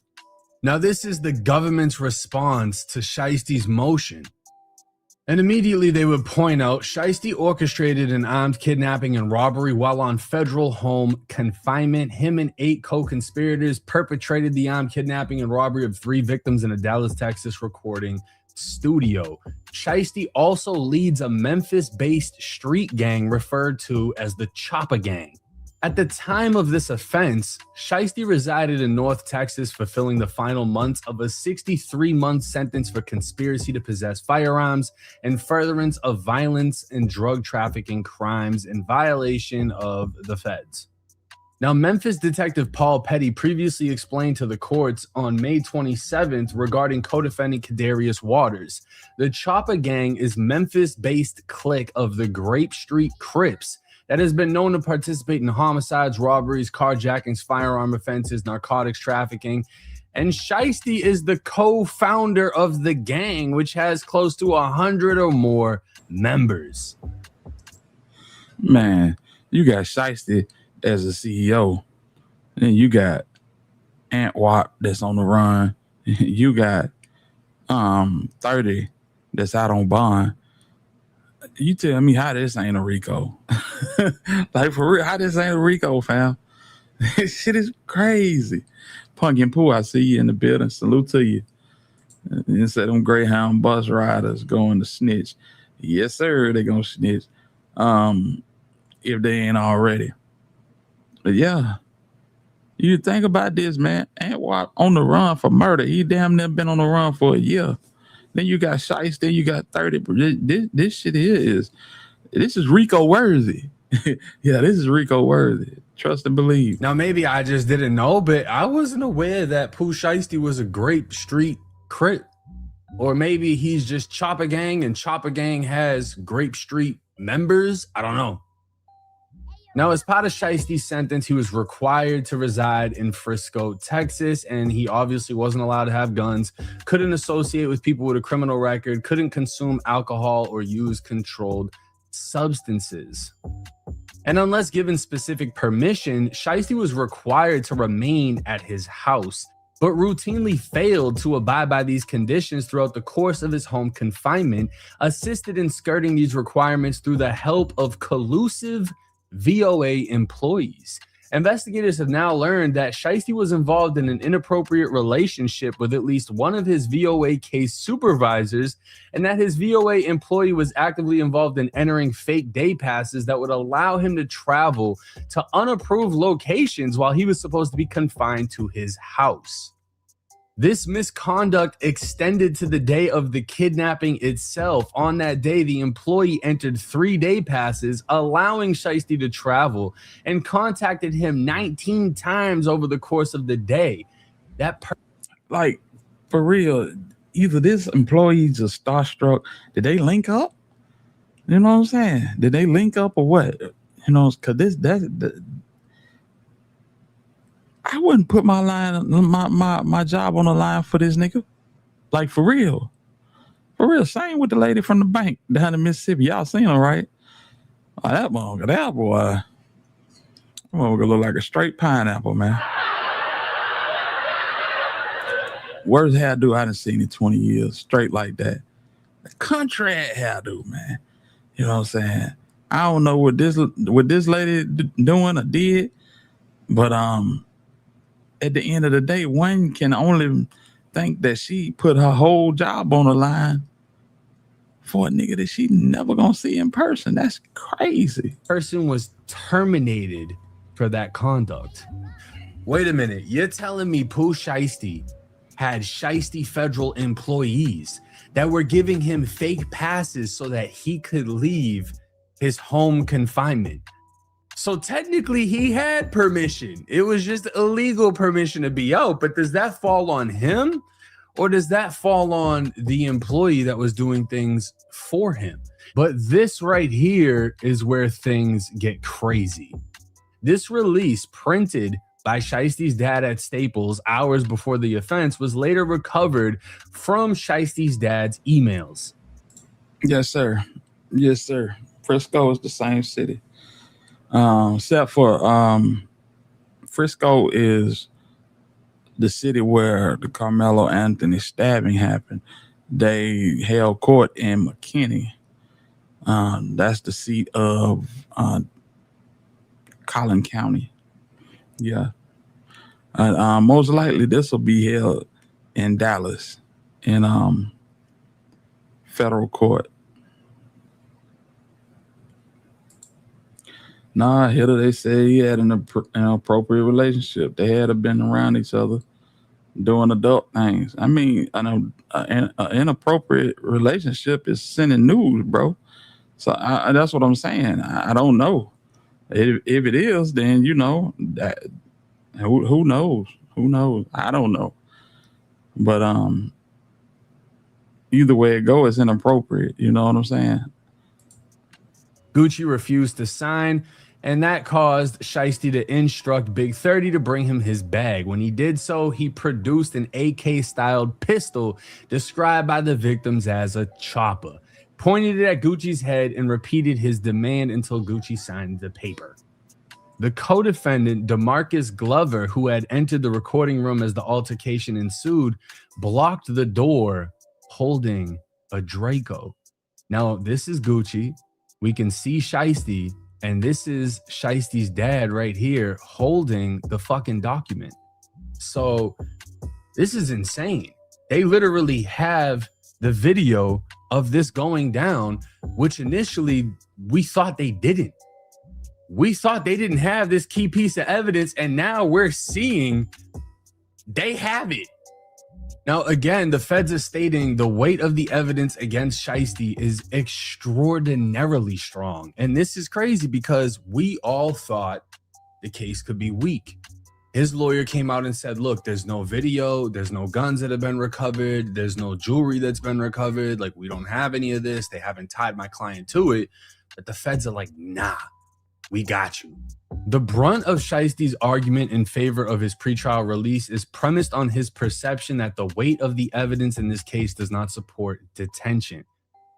Now, this is the government's response to Shiesty's motion. And immediately they would point out, Shiesty orchestrated an armed kidnapping and robbery while on federal home confinement. Him and 8 co-conspirators perpetrated the armed kidnapping and robbery of 3 victims in a Dallas, Texas recording studio. Shiesty also leads a Memphis-based street gang referred to as the Choppa gang. At the time of this offense, Shiesty resided in North Texas, fulfilling the final months of a 63-month sentence for conspiracy to possess firearms and furtherance of violence and drug trafficking crimes in violation of the feds. Now, Memphis detective Paul Petty previously explained to the courts on May 27th regarding co-defendant Kadarius Waters. The Choppa gang is Memphis-based clique of the Grape Street Crips that has been known to participate in homicides, robberies, carjackings, firearm offenses, narcotics trafficking. And Shiesty is the co-founder of the gang, which has close to 100 or more members. Man, you got Shiesty as a CEO. Then you got Ant Wap that's on the run. You got 30 that's out on bond. You tell me how this ain't a RICO. Like, for real, how this ain't a RICO, fam? This shit is crazy. Punkin Pooh, I see you in the building. Salute to you. And said them Greyhound bus riders going to snitch. Yes, sir, they gonna snitch. If they ain't already. But yeah, you think about this, man. Ant Wap on the run for murder. He damn near been on the run for a year. Then you got Shiesty, you got 30. This shit is RICO worthy. Yeah, this is RICO worthy. Trust and believe. Now, maybe I just didn't know, but I wasn't aware that Pooh Shiesty was a Grape Street Crip. Or maybe he's just Choppa Gang and Choppa Gang has Grape Street members. I don't know. Now, as part of Shiesty's sentence, he was required to reside in Frisco, Texas, and he obviously wasn't allowed to have guns, couldn't associate with people with a criminal record, couldn't consume alcohol or use controlled substances. And unless given specific permission, Shiesty was required to remain at his house, but routinely failed to abide by these conditions throughout the course of his home confinement, assisted in skirting these requirements through the help of collusive VOA employees. Investigators have now learned that Shiesty was involved in an inappropriate relationship with at least one of his VOA case supervisors, and that his VOA employee was actively involved in entering fake day passes that would allow him to travel to unapproved locations while he was supposed to be confined to his house. This misconduct extended to the day of the kidnapping itself. On that day, the employee entered 3 day passes, allowing Shiesty to travel, and contacted him 19 times over the course of the day. Like, for real, either this employee's a starstruck. Did they link up? You know what I'm saying? Did they link up or what? You know, because I wouldn't put my job on the line for this nigga. Like, for real. For real. Same with the lady from the bank down in Mississippi. Y'all seen her, right? Oh, that boy look like a straight pineapple, man. Worst hairdo I done seen in 20 years. Straight like that. The country hairdo, man. You know what I'm saying? I don't know what this lady doing or did, but at the end of the day, one can only think that she put her whole job on the line for a nigga that she never gonna see in person. That's crazy. Person was terminated for that conduct. Wait a minute. You're telling me Pooh Shiesty had Shiesty federal employees that were giving him fake passes so that he could leave his home confinement? So technically he had permission. It was just illegal permission to be out. But does that fall on him, or does that fall on the employee that was doing things for him? But this right here is where things get crazy. This release, printed by Shiesty's dad at Staples hours before the offense was later recovered from Shiesty's dad's emails. Yes, sir. Yes, sir. Frisco is the same city. Except for Frisco is the city where the Carmelo Anthony stabbing happened. They held court in McKinney. That's the seat of Collin County. Yeah. Most likely this will be held in Dallas in federal court. Nah, here they say he had an inappropriate relationship. They had been around each other doing adult things. I mean, an inappropriate relationship is sending news, bro. So that's what I'm saying. I don't know. If it is, then you know that who knows? Who knows? I don't know. But either way it goes, it's inappropriate. You know what I'm saying? Gucci refused to sign, and that caused Shiesty to instruct Big 30 to bring him his bag. When he did so, he produced an AK-styled pistol described by the victims as a Choppa, pointed it at Gucci's head, and repeated his demand until Gucci signed the paper. The co-defendant, DeMarcus Glover, who had entered the recording room as the altercation ensued, blocked the door holding a Draco. Now, this is Gucci. We can see Shiesty, and this is Shiesty's dad right here holding the fucking document. So this is insane. They literally have the video of this going down, which initially we thought they didn't. We thought they didn't have this key piece of evidence, and now we're seeing they have it. Now, again, the feds are stating the weight of the evidence against Shiesty is extraordinarily strong. And this is crazy because we all thought the case could be weak. His lawyer came out and said, look, there's no video, there's no guns that have been recovered, there's no jewelry that's been recovered. Like, we don't have any of this. They haven't tied my client to it. But the feds are like, nah, we got you. The brunt of Shiesty's argument in favor of his pretrial release is premised on his perception that the weight of the evidence in this case does not support detention.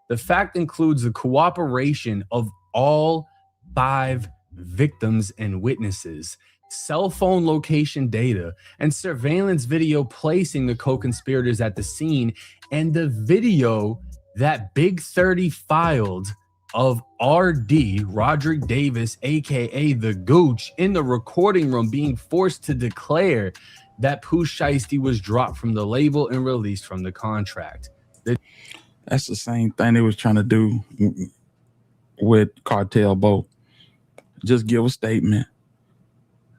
The fact includes the cooperation of all 5 victims and witnesses, cell phone location data, and surveillance video placing the co-conspirators at the scene, and the video that Big 30 filed of RD, Roderick Davis, aka the Gooch, in the recording room being forced to declare that Pooh Shiesty was dropped from the label and released from the contract. That's the same thing they was trying to do with Cartel Bo. Just give a statement,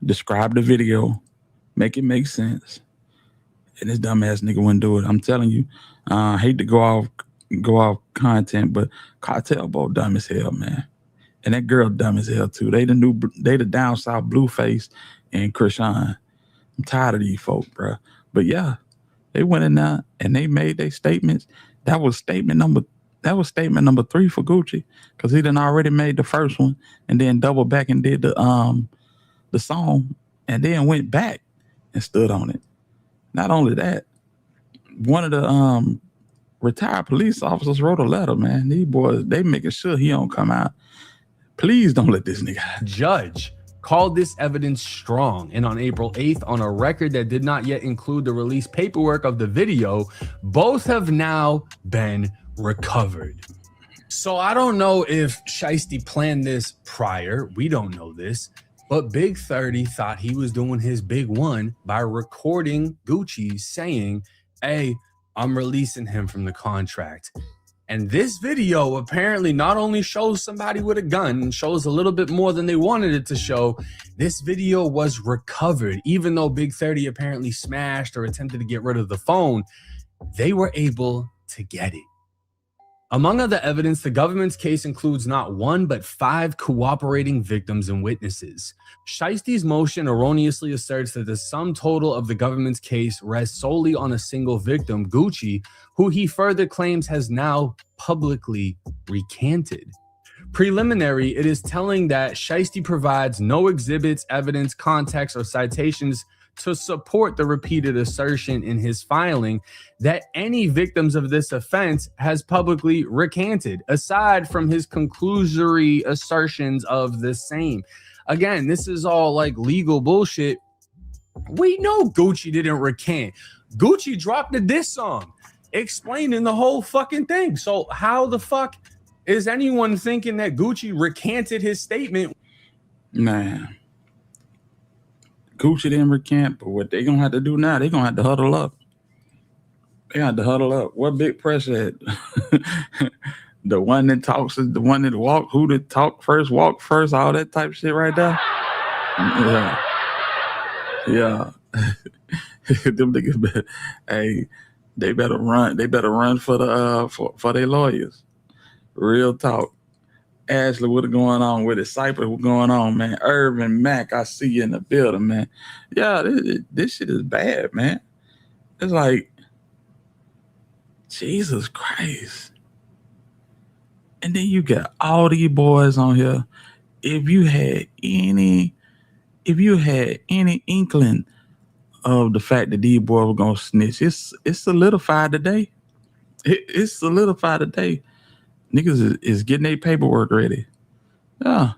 describe the video, make it make sense, and this dumbass nigga wouldn't do it. I'm telling you, I hate to go off content, but Cartel Bo dumb as hell, man. And that girl dumb as hell too. They the down south Blueface and Krishan. I'm tired of these folk, bro. But yeah, they went in there and they made their statements. That was statement number 3 for Gucci, because he done already made the first one and then doubled back and did the song and then went back and stood on it. Not only that, one of the retired police officers wrote a letter, man. These boys, they making sure he don't come out. Please don't let this nigga out. Judge called this evidence strong, and on April 8th, on a record that did not yet include the release paperwork of the video, both have now been recovered. So I don't know if Shiesty planned this prior. We don't know this. But Big 30 thought he was doing his big one by recording Gucci saying, hey, I'm releasing him from the contract. And this video apparently not only shows somebody with a gun and shows a little bit more than they wanted it to show. This video was recovered. Even though Big 30 apparently smashed or attempted to get rid of the phone, they were able to get it. Among other evidence, the government's case includes not 1, but 5 cooperating victims and witnesses. Shiesty's motion erroneously asserts that the sum total of the government's case rests solely on a single victim, Gucci, who he further claims has now publicly recanted. Preliminary, it is telling that Shiesty provides no exhibits, evidence, context, or citations to support the repeated assertion in his filing that any victims of this offense has publicly recanted, aside from his conclusory assertions of the same. Again, this is all like legal bullshit. We know Gucci didn't recant. Gucci dropped a diss song explaining the whole fucking thing. So how the fuck is anyone thinking that Gucci recanted his statement? Man, Gucci didn't recant, but what they gonna have to do now, they gonna have to huddle up. They have to huddle up. What big press at? The one that talks is the one that walk. Who that talk first, walk first, all that type of shit right there. Yeah. Them niggas better, hey, they better run. They better run for the for their lawyers. Real talk. Ashley, what's going on with it? Cypher, what's going on, man? Irvin, Mac, I see you in the building, man. Yeah, this shit is bad, man. It's like, Jesus Christ. And then you got all these boys on here. If you had any inkling of the fact that these boys were gonna snitch, it's solidified today. It's solidified today. Niggas is getting their paperwork ready. Yeah.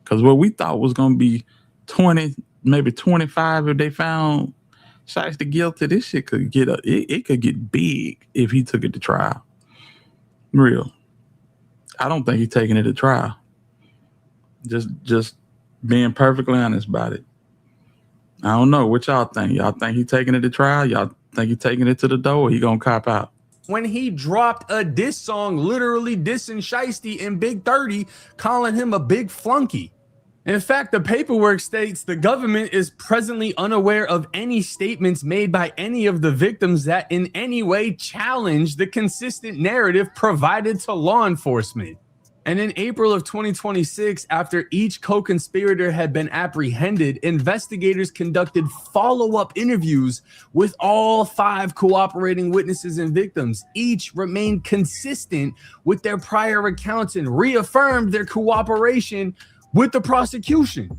Because what we thought was going to be 20, maybe 25 if they found Shiesty guilty, this shit could get it could get big if he took it to trial. Real. I don't think he's taking it to trial. Just being perfectly honest about it. I don't know. What y'all think? Y'all think he's taking it to trial? Y'all think he's taking it to the door, or he going to cop out? When he dropped a diss song, literally dissing Shiesty in Big 30, calling him a big flunky. In fact, the paperwork states the government is presently unaware of any statements made by any of the victims that in any way challenge the consistent narrative provided to law enforcement. And in April of 2026, after each co-conspirator had been apprehended, investigators conducted follow-up interviews with all 5 cooperating witnesses and victims. Each remained consistent with their prior accounts and reaffirmed their cooperation with the prosecution.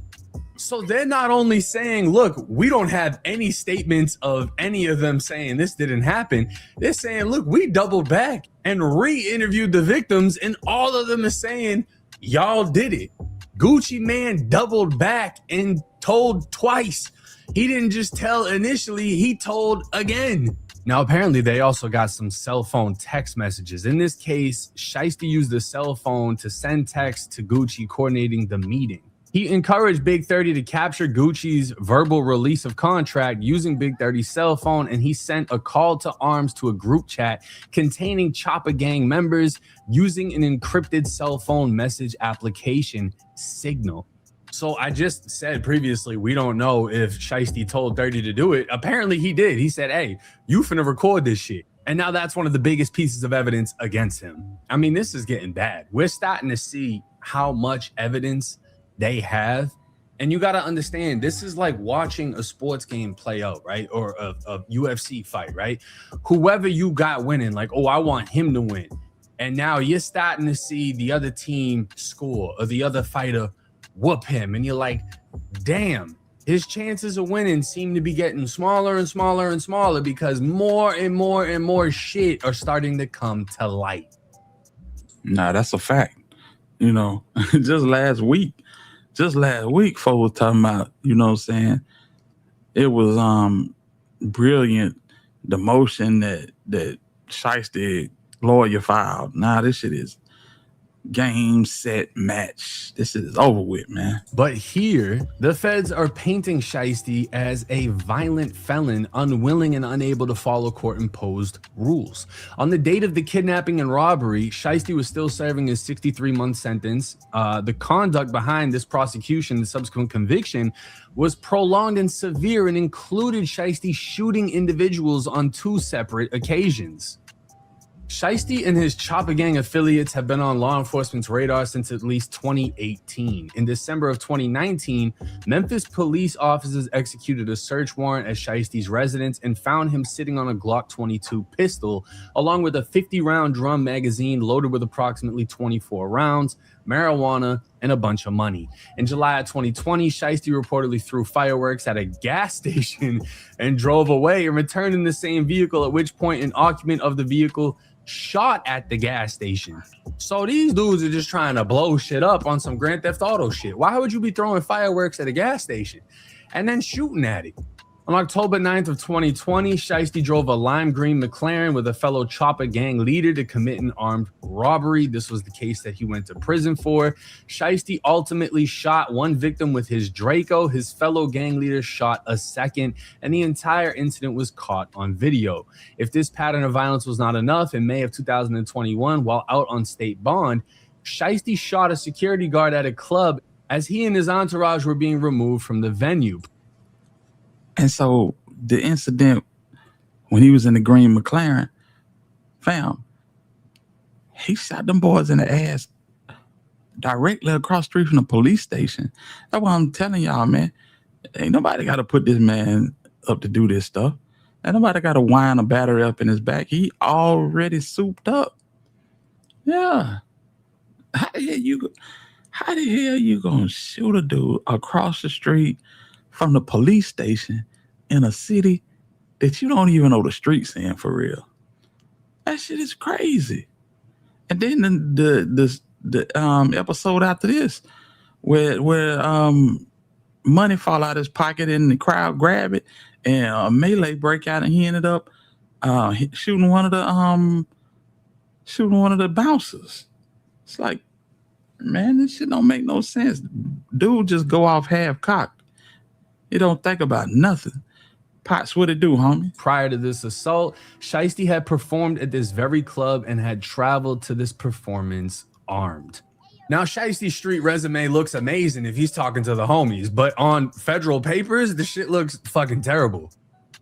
So they're not only saying, look, we don't have any statements of any of them saying this didn't happen. They're saying, look, we doubled back and re-interviewed the victims, and all of them are saying, y'all did it. Gucci Man doubled back and told twice. He didn't just tell initially, he told again. Now, apparently, they also got some cell phone text messages. In this case, Shiesty used the cell phone to send text to Gucci coordinating the meeting. He encouraged Big 30 to capture Gucci's verbal release of contract using Big 30's cell phone, and he sent a call to arms to a group chat containing Choppa gang members using an encrypted cell phone message application, Signal. So I just said previously, we don't know if Shiesty told 30 to do it. Apparently he did. He said, hey, you finna record this shit. And now that's one of the biggest pieces of evidence against him. I mean, this is getting bad. We're starting to see how much evidence they have. And you got to understand, this is like watching a sports game play out, right? Or a UFC fight, right? Whoever you got winning, like, oh, I want him to win. And now you're starting to see the other team score or the other fighter whoop him. And you're like, damn, his chances of winning seem to be getting smaller and smaller and smaller because more and more and more shit are starting to come to light. Nah, that's a fact. You know, just last week, folks were talking about, you know what I'm saying? It was brilliant, the motion that Shiesty lawyer filed. Nah, this shit is game, set, match. This is over with, man. But here, the feds are painting Shiesty as a violent felon, unwilling and unable to follow court-imposed rules. On the date of the kidnapping and robbery, Shiesty was still serving his 63-month sentence. The conduct behind this prosecution, the subsequent conviction, was prolonged and severe and included Shiesty shooting individuals on 2 separate occasions. Shiesty and his Choppa gang affiliates have been on law enforcement's radar since at least 2018. In December of 2019, Memphis police officers executed a search warrant at Shiesty's residence and found him sitting on a Glock 22 pistol, along with a 50-round drum magazine loaded with approximately 24 rounds, marijuana, and a bunch of money. In July of 2020, Shiesty reportedly threw fireworks at a gas station and drove away and returned in the same vehicle, at which point an occupant of the vehicle shot at the gas station. So these dudes are just trying to blow shit up on some Grand Theft Auto shit. Why would you be throwing fireworks at a gas station and then shooting at it? On October 9th of 2020, Shiesty drove a lime green McLaren with a fellow Choppa gang leader to commit an armed robbery. This was the case that he went to prison for. Shiesty ultimately shot one victim with his Draco. His fellow gang leader shot a second, and the entire incident was caught on video. If this pattern of violence was not enough, in May of 2021, while out on state bond, Shiesty shot a security guard at a club as he and his entourage were being removed from the venue. And so the incident when he was in the green McLaren, fam, he shot them boys in the ass directly across the street from the police station. That's why I'm telling y'all, man, ain't nobody got to put this man up to do this stuff. Ain't nobody got to wind a battery up in his back. He already souped up. Yeah. How the hell you gonna shoot a dude across the street from the police station in a city that you don't even know the streets in for real? That shit is crazy. And then the episode after this, where money fall out his pocket and the crowd grab it, and a melee break out, and he ended up shooting one of the bouncers. It's like, man, this shit don't make no sense. Dude just go off half cocked. You don't think about nothing. Pots, what it do, homie? Prior to this assault, Shiesty had performed at this very club and had traveled to this performance armed. Now, Shiesty's street resume looks amazing if he's talking to the homies, but on federal papers, the shit looks fucking terrible.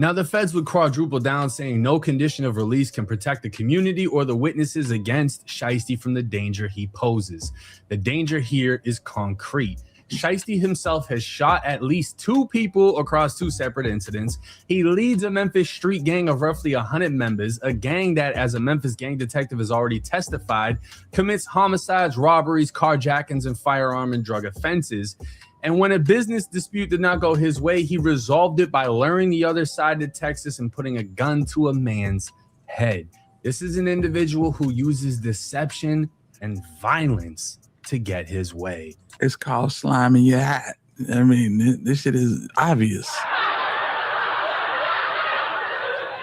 Now, the feds would quadruple down, saying no condition of release can protect the community or the witnesses against Shiesty from the danger he poses. The danger here is concrete. Shiesty himself has shot at least 2 people across 2 separate incidents. He leads a Memphis street gang of roughly 100 members, a gang that, as a Memphis gang detective has already testified, commits homicides, robberies, carjackings, and firearm and drug offenses. And when a business dispute did not go his way, he resolved it by luring the other side to Texas and putting a gun to a man's head. This is an individual who uses deception and violence to get his way. It's called slime in your hat. I mean, this shit is obvious.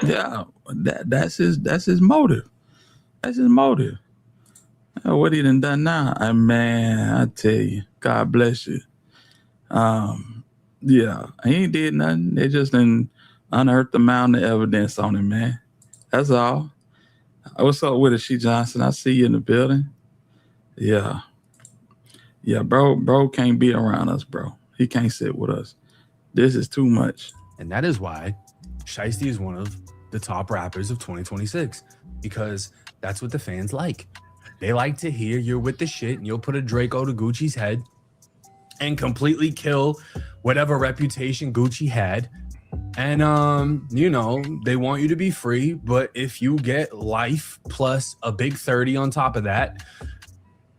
Yeah, that's his motive. That's his motive. What he done now? Man, I tell you, God bless you. Yeah, he ain't did nothing. They just done unearthed the mountain of evidence on him, man. That's all. What's up with it, She Johnson? I see you in the building. Yeah. Yeah, bro can't be around us, bro. He can't sit with us. This is too much. And that is why Shiesty is one of the top rappers of 2026, because that's what the fans like. They like to hear you're with the shit and you'll put a Draco to Gucci's head and completely kill whatever reputation Gucci had. And, you know, they want you to be free, but if you get life plus a big 30 on top of that,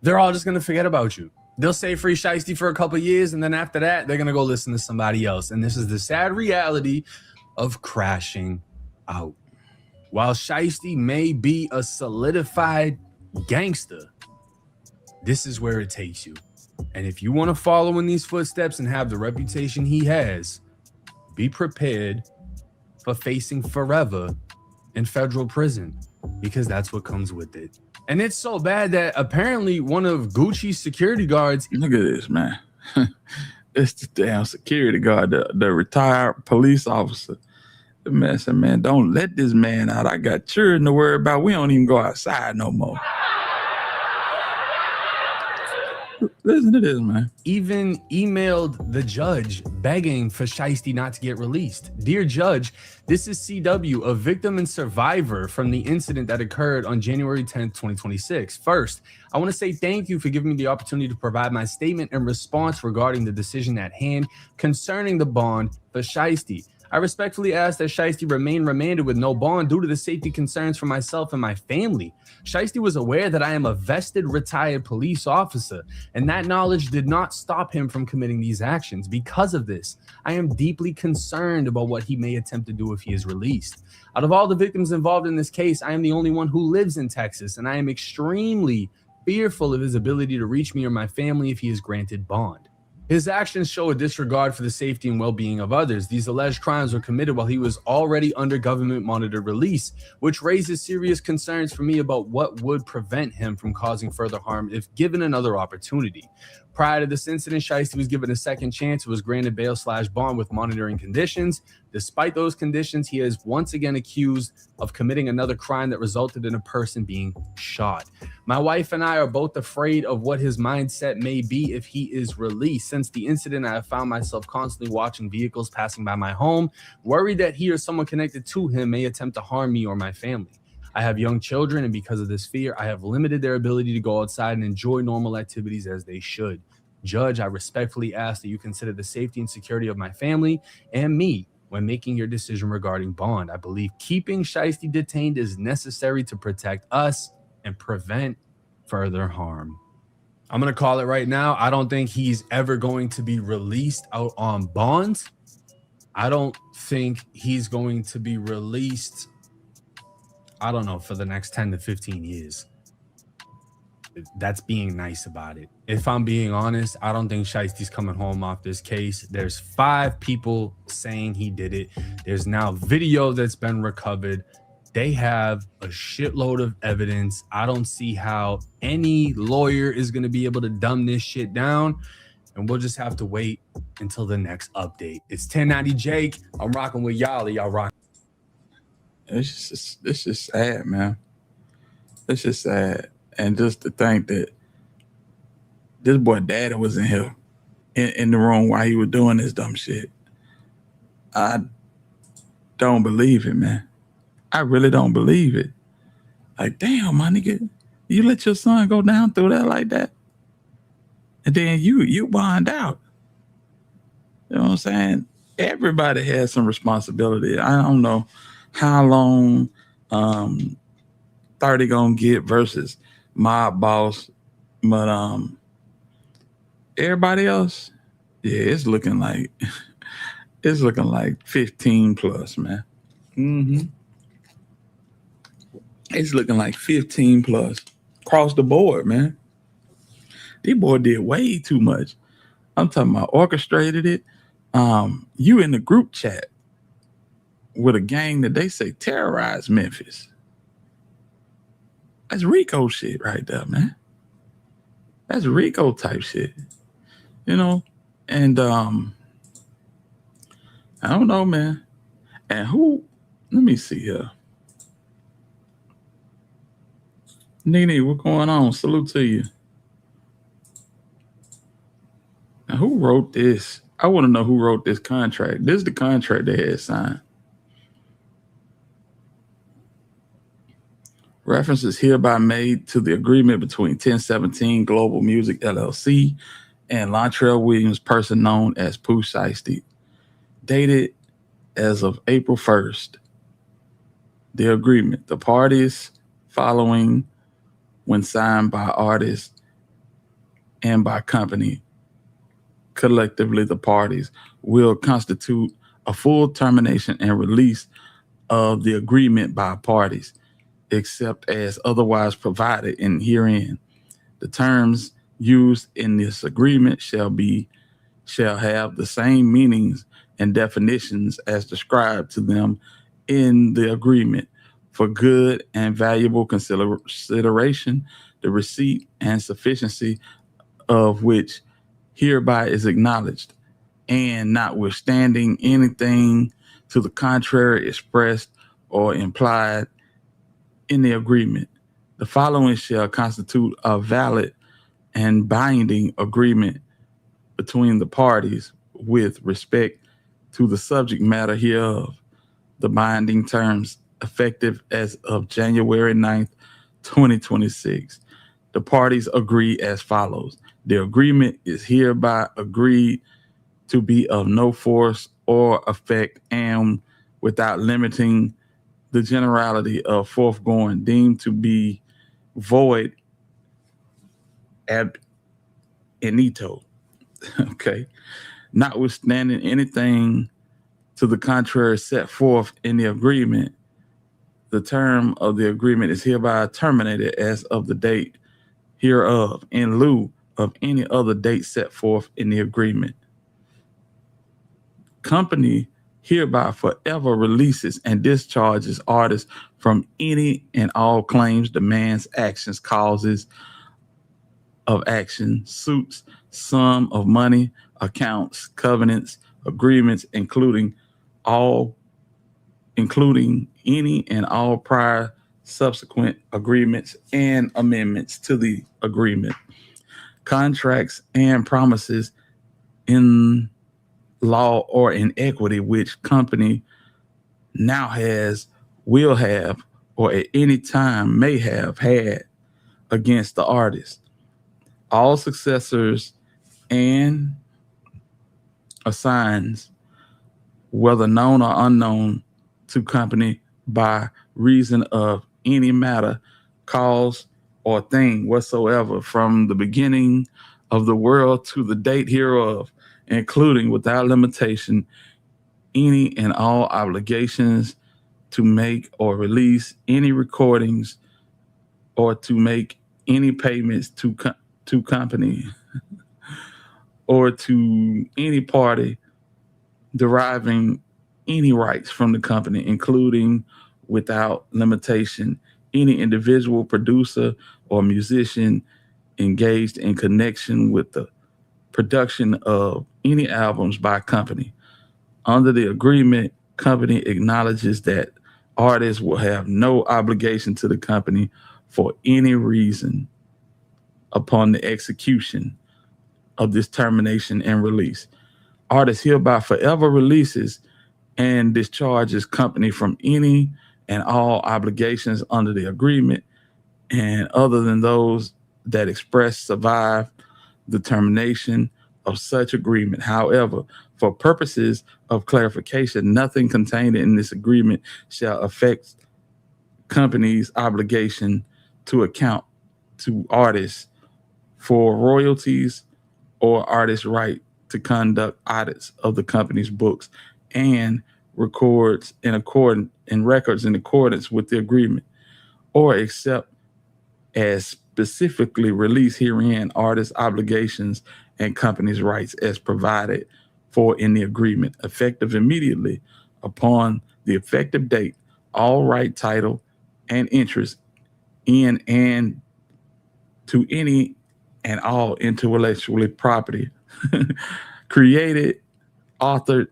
they're all just going to forget about you. They'll say free Shiesty for a couple of years, and then after that, they're going to go listen to somebody else. And this is the sad reality of crashing out. While Shiesty may be a solidified gangster, this is where it takes you. And if you want to follow in these footsteps and have the reputation he has, be prepared for facing forever in federal prison, because that's what comes with it. And it's so bad that apparently one of Gucci's security guards... Look at this, man. It's the damn security guard, the retired police officer. The man said, man, don't let this man out. I got children to worry about. We don't even go outside no more. Listen to this, man. Even emailed the judge begging for Shiesty not to get released. Dear Judge, this is CW, a victim and survivor from the incident that occurred on January 10th, 2026. First, I want to say thank you for giving me the opportunity to provide my statement and response regarding the decision at hand concerning the bond for Shiesty. I respectfully ask that Shiesty remain remanded with no bond due to the safety concerns for myself and my family. Shiesty was aware that I am a vested retired police officer, and that knowledge did not stop him from committing these actions. Because of this, I am deeply concerned about what he may attempt to do if he is released. Out of all the victims involved in this case, I am the only one who lives in Texas, and I am extremely fearful of his ability to reach me or my family if he is granted bond. His actions show a disregard for the safety and well-being of others. These alleged crimes were committed while he was already under government-monitored release, which raises serious concerns for me about what would prevent him from causing further harm if given another opportunity. Prior to this incident, Shiesty was given a second chance. It was granted bail/bond with monitoring conditions. Despite those conditions, he is once again accused of committing another crime that resulted in a person being shot. My wife and I are both afraid of what his mindset may be if he is released. Since the incident, I have found myself constantly watching vehicles passing by my home, worried that he or someone connected to him may attempt to harm me or my family. I have young children, and because of this fear, I have limited their ability to go outside and enjoy normal activities as they should. Judge, I respectfully ask that you consider the safety and security of my family and me when making your decision regarding bond. I believe keeping Shiesty detained is necessary to protect us and prevent further harm. I'm going to call it right now. I don't think he's ever going to be released out on bond. I don't think he's going to be released, I don't know, for the next 10 to 15 years. That's being nice about it. If I'm being honest, I don't think Shiesty's coming home off this case. There's 5 people saying he did it. There's now video that's been recovered. They have a shitload of evidence. I don't see how any lawyer is going to be able to dumb this shit down. And we'll just have to wait until the next update. It's 1090 Jake. I'm rocking with y'all. Y'all rock. It's just sad, man. It's just sad. And just to think that this boy daddy was in here in the room while he was doing this dumb shit. I don't believe it, man. I really don't believe it. Like, damn, my nigga, you let your son go down through that like that? And then you bond out. You know what I'm saying? Everybody has some responsibility. I don't know how long 30 gonna get versus mob boss, but everybody else, yeah, it's looking like 15 plus, man. It's looking like 15 plus across the board, man. These boy did way too much. I'm talking about orchestrated it. You in the group chat with a gang that they say terrorized Memphis. That's Rico shit right there, man. That's Rico type shit. You know? And I don't know, man. And who, let me see here. Nene, what's going on? Salute to you. Now, who wrote this? I want to know who wrote this contract. This is the contract they had signed. Reference is hereby made to the agreement between 1017 Global Music LLC and Lontrell Williams, person known as Pooh Shiesty, dated as of April 1st. The agreement, the parties following when signed by artists and by company, collectively the parties will constitute a full termination and release of the agreement by parties, except as otherwise provided in herein. The terms used in this agreement shall have the same meanings and definitions as described to them in the agreement. For good and valuable consideration, the receipt and sufficiency of which hereby is acknowledged, and notwithstanding anything to the contrary expressed or implied in the agreement, the following shall constitute a valid and binding agreement between the parties with respect to the subject matter hereof. The binding terms effective as of January 9th, 2026. The parties agree as follows. The agreement is hereby agreed to be of no force or effect and without limiting the generality of foregoing deemed to be void ab initio. Okay. Notwithstanding anything to the contrary set forth in the agreement, the term of the agreement is hereby terminated as of the date hereof in lieu of any other date set forth in the agreement. Company hereby forever releases and discharges artists from any and all claims, demands, actions, causes of action, suits, sum of money, accounts, covenants, agreements, including any and all prior subsequent agreements and amendments to the agreement, contracts and promises in law or in equity which company now has, will have, or at any time may have had against the artist. All successors and assigns, whether known or unknown to company by reason of any matter, cause, or thing whatsoever from the beginning of the world to the date hereof, including without limitation any and all obligations to make or release any recordings or to make any payments to company or to any party deriving any rights from the company, including without limitation any individual producer or musician engaged in connection with the production of any albums by company. Under the agreement, company acknowledges that artists will have no obligation to the company for any reason upon the execution of this termination and release. Artists hereby forever releases and discharges company from any and all obligations under the agreement, and other than those that express survive the termination of such agreement. However, for purposes of clarification, nothing contained in this agreement shall affect company's obligation to account to artists for royalties or artists' right to conduct audits of the company's books and records in accordance with the agreement, or except as specifically released herein, artists' obligations and company's rights as provided for in the agreement, effective immediately upon the effective date. All right, title, and interest in and to any and all intellectual property created, authored,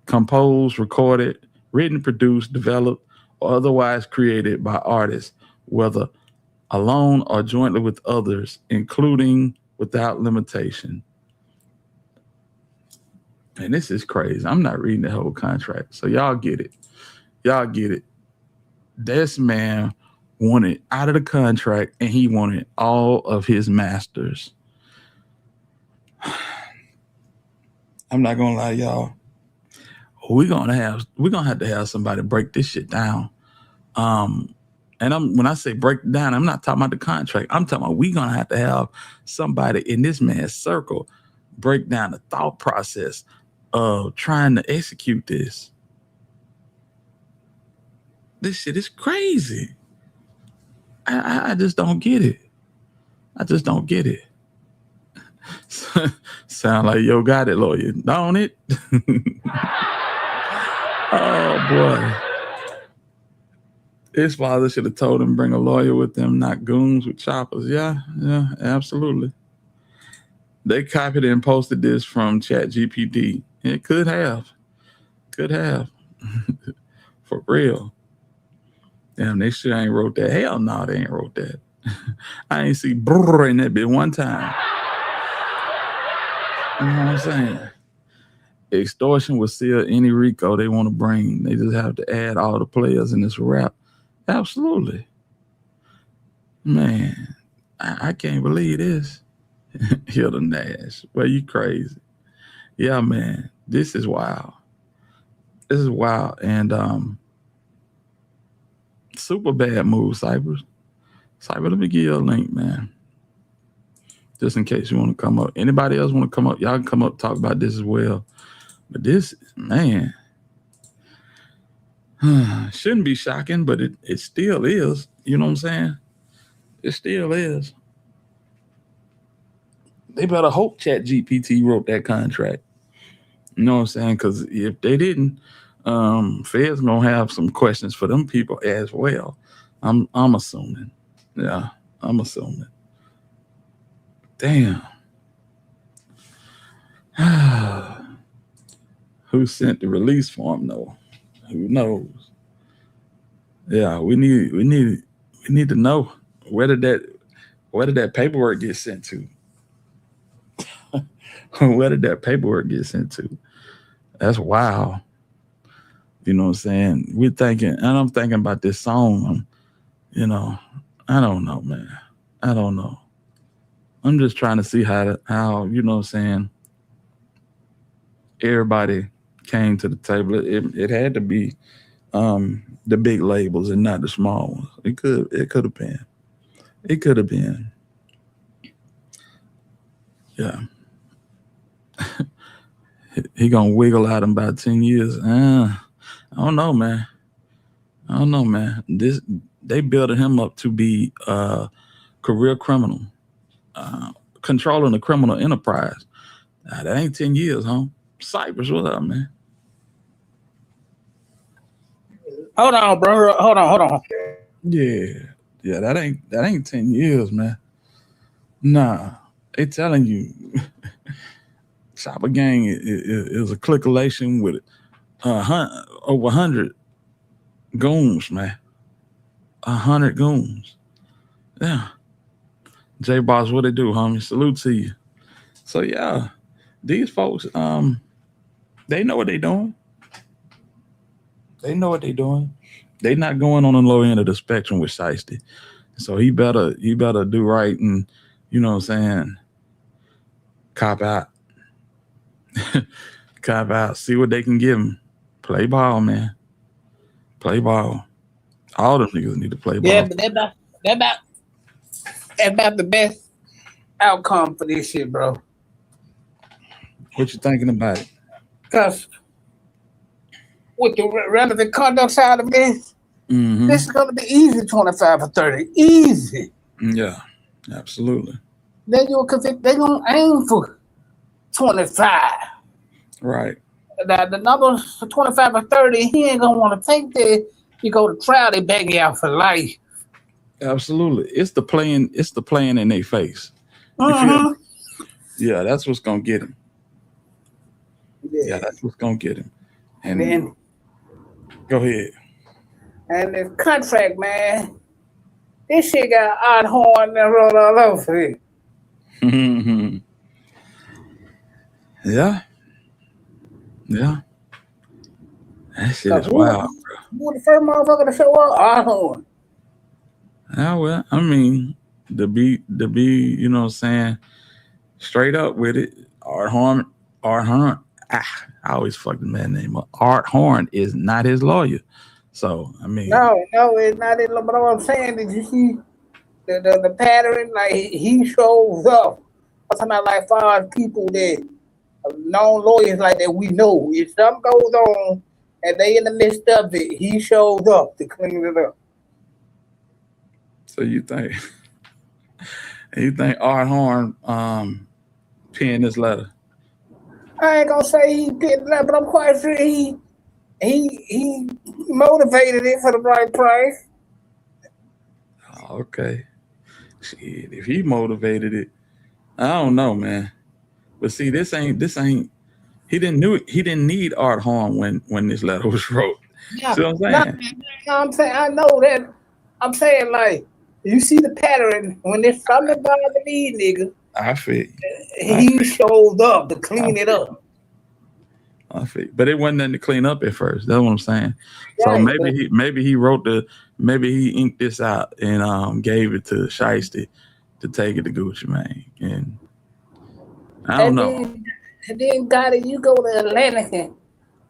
composed, recorded, written, produced, developed, or otherwise created by artists, whether alone or jointly with others, including without limitation. And this is crazy. I'm not reading the whole contract, so y'all get it. Y'all get it. This man wanted out of the contract, and he wanted all of his masters. I'm not gonna lie, y'all. We're gonna have to have somebody break this shit down. And when I say break it down, I'm not talking about the contract. I'm talking about we're gonna have to have somebody in this man's circle break down the thought process of trying to execute this. This shit is crazy. I just don't get it. I just don't get it. Sound like Yo Got It lawyer, don't it? Oh boy. His father should have told him bring a lawyer with them, not goons with choppers. Yeah, absolutely. They copied and posted this from ChatGPT. It could have. For real. Damn, they sure ain't wrote that. Hell no, they ain't wrote that. I ain't see brrr in that bit one time. You know what I'm saying? Extortion will seal any RICO they want to bring. They just have to add all the players in this rap. Absolutely. Man, I can't believe this. Hilda Nash. Well, you crazy. Yeah, man. This is wild. This is wild. And super bad move, Cyber. Cyber, let me give you a link, man. Just in case you want to come up. Anybody else want to come up? Y'all can come up and talk about this as well. But this, man, shouldn't be shocking, but it still is. You know what I'm saying? It still is. They better hope ChatGPT wrote that contract. You know what I'm saying? Because if they didn't, Fed's gonna have some questions for them people as well. I'm assuming. Yeah, I'm assuming. Damn. Who sent the release form though? Who knows? Yeah, we need to know where did that paperwork get sent to? Where did that paperwork get sent to? That's wild. You know what I'm saying? We're thinking, and I'm thinking about this song. You know, I don't know, man. I don't know. I'm just trying to see how you know what I'm saying, everybody came to the table. It had to be the big labels and not the small ones. It could have been. It could have been. Yeah. He gonna wiggle out in about 10 years. I don't know, man. I don't know, man. They built him up to be a career criminal, controlling a criminal enterprise. That ain't 10 years, huh? Cypress, what up, man? Hold on, bro. Hold on. Yeah, that ain't 10 years, man. Nah, they telling you, Choppa Gang is a clickation with over 100 goons, man. 100 goons. Yeah. J Boss, what they do, homie? Salute to you. So yeah, these folks, they know what they doing. They know what they doing. They not going on the low end of the spectrum with Shiesty. So he better do right and, you know what I'm saying, cop out. Cop out. See what they can give him. Play ball, man. Play ball. All them niggas need to play ball. Yeah, but that about the best outcome for this shit, bro. What you thinking about it? Because with the relevant conduct side of this, this is going to be easy 25 or 30. Easy. Yeah, absolutely. Then you'll convict, they're going to aim for 25. Right. Now, the numbers for 25 or 30, he ain't going to want to take that. You go to trial, they bang you out for life. Absolutely. It's the playing in their face. Yeah, that's what's going to get him. Yeah, that's what's going to get him. And then, go ahead. And this contract, man, this shit got odd horn and roll all over it. Yeah. That shit is wild, bro. Who the first motherfucker to show up? Odd horn. Yeah, well, I mean, to be, you know what I'm saying, straight up with it, Art Horn, I always fuck the man name up. Art Horn is not his lawyer. So, I mean. No, it's not his lawyer. But what I'm saying, did you see the pattern? Like, he shows up. I'm talking about like 5 people that known lawyers like that we know. If something goes on and they in the midst of it, he shows up to clean it up. So you think Art Horn penned this letter? I ain't gonna say he penned the letter, but I'm quite sure he motivated it for the right price. Okay. Shit, if he motivated it, I don't know, man. But see, this ain't he didn't need Art Horn when this letter was wrote. Yeah, see what I'm saying? I'm saying I know that. I'm saying like You see the pattern when there's something bothering these niggas. I feel He shows up to clean it up. I feel, but it wasn't nothing to clean up at first. That's what I'm saying. So Right, maybe he wrote maybe he inked this out and gave it to Shiesty to take it to Gucci Mane, and I don't know. And then you go to Atlantic and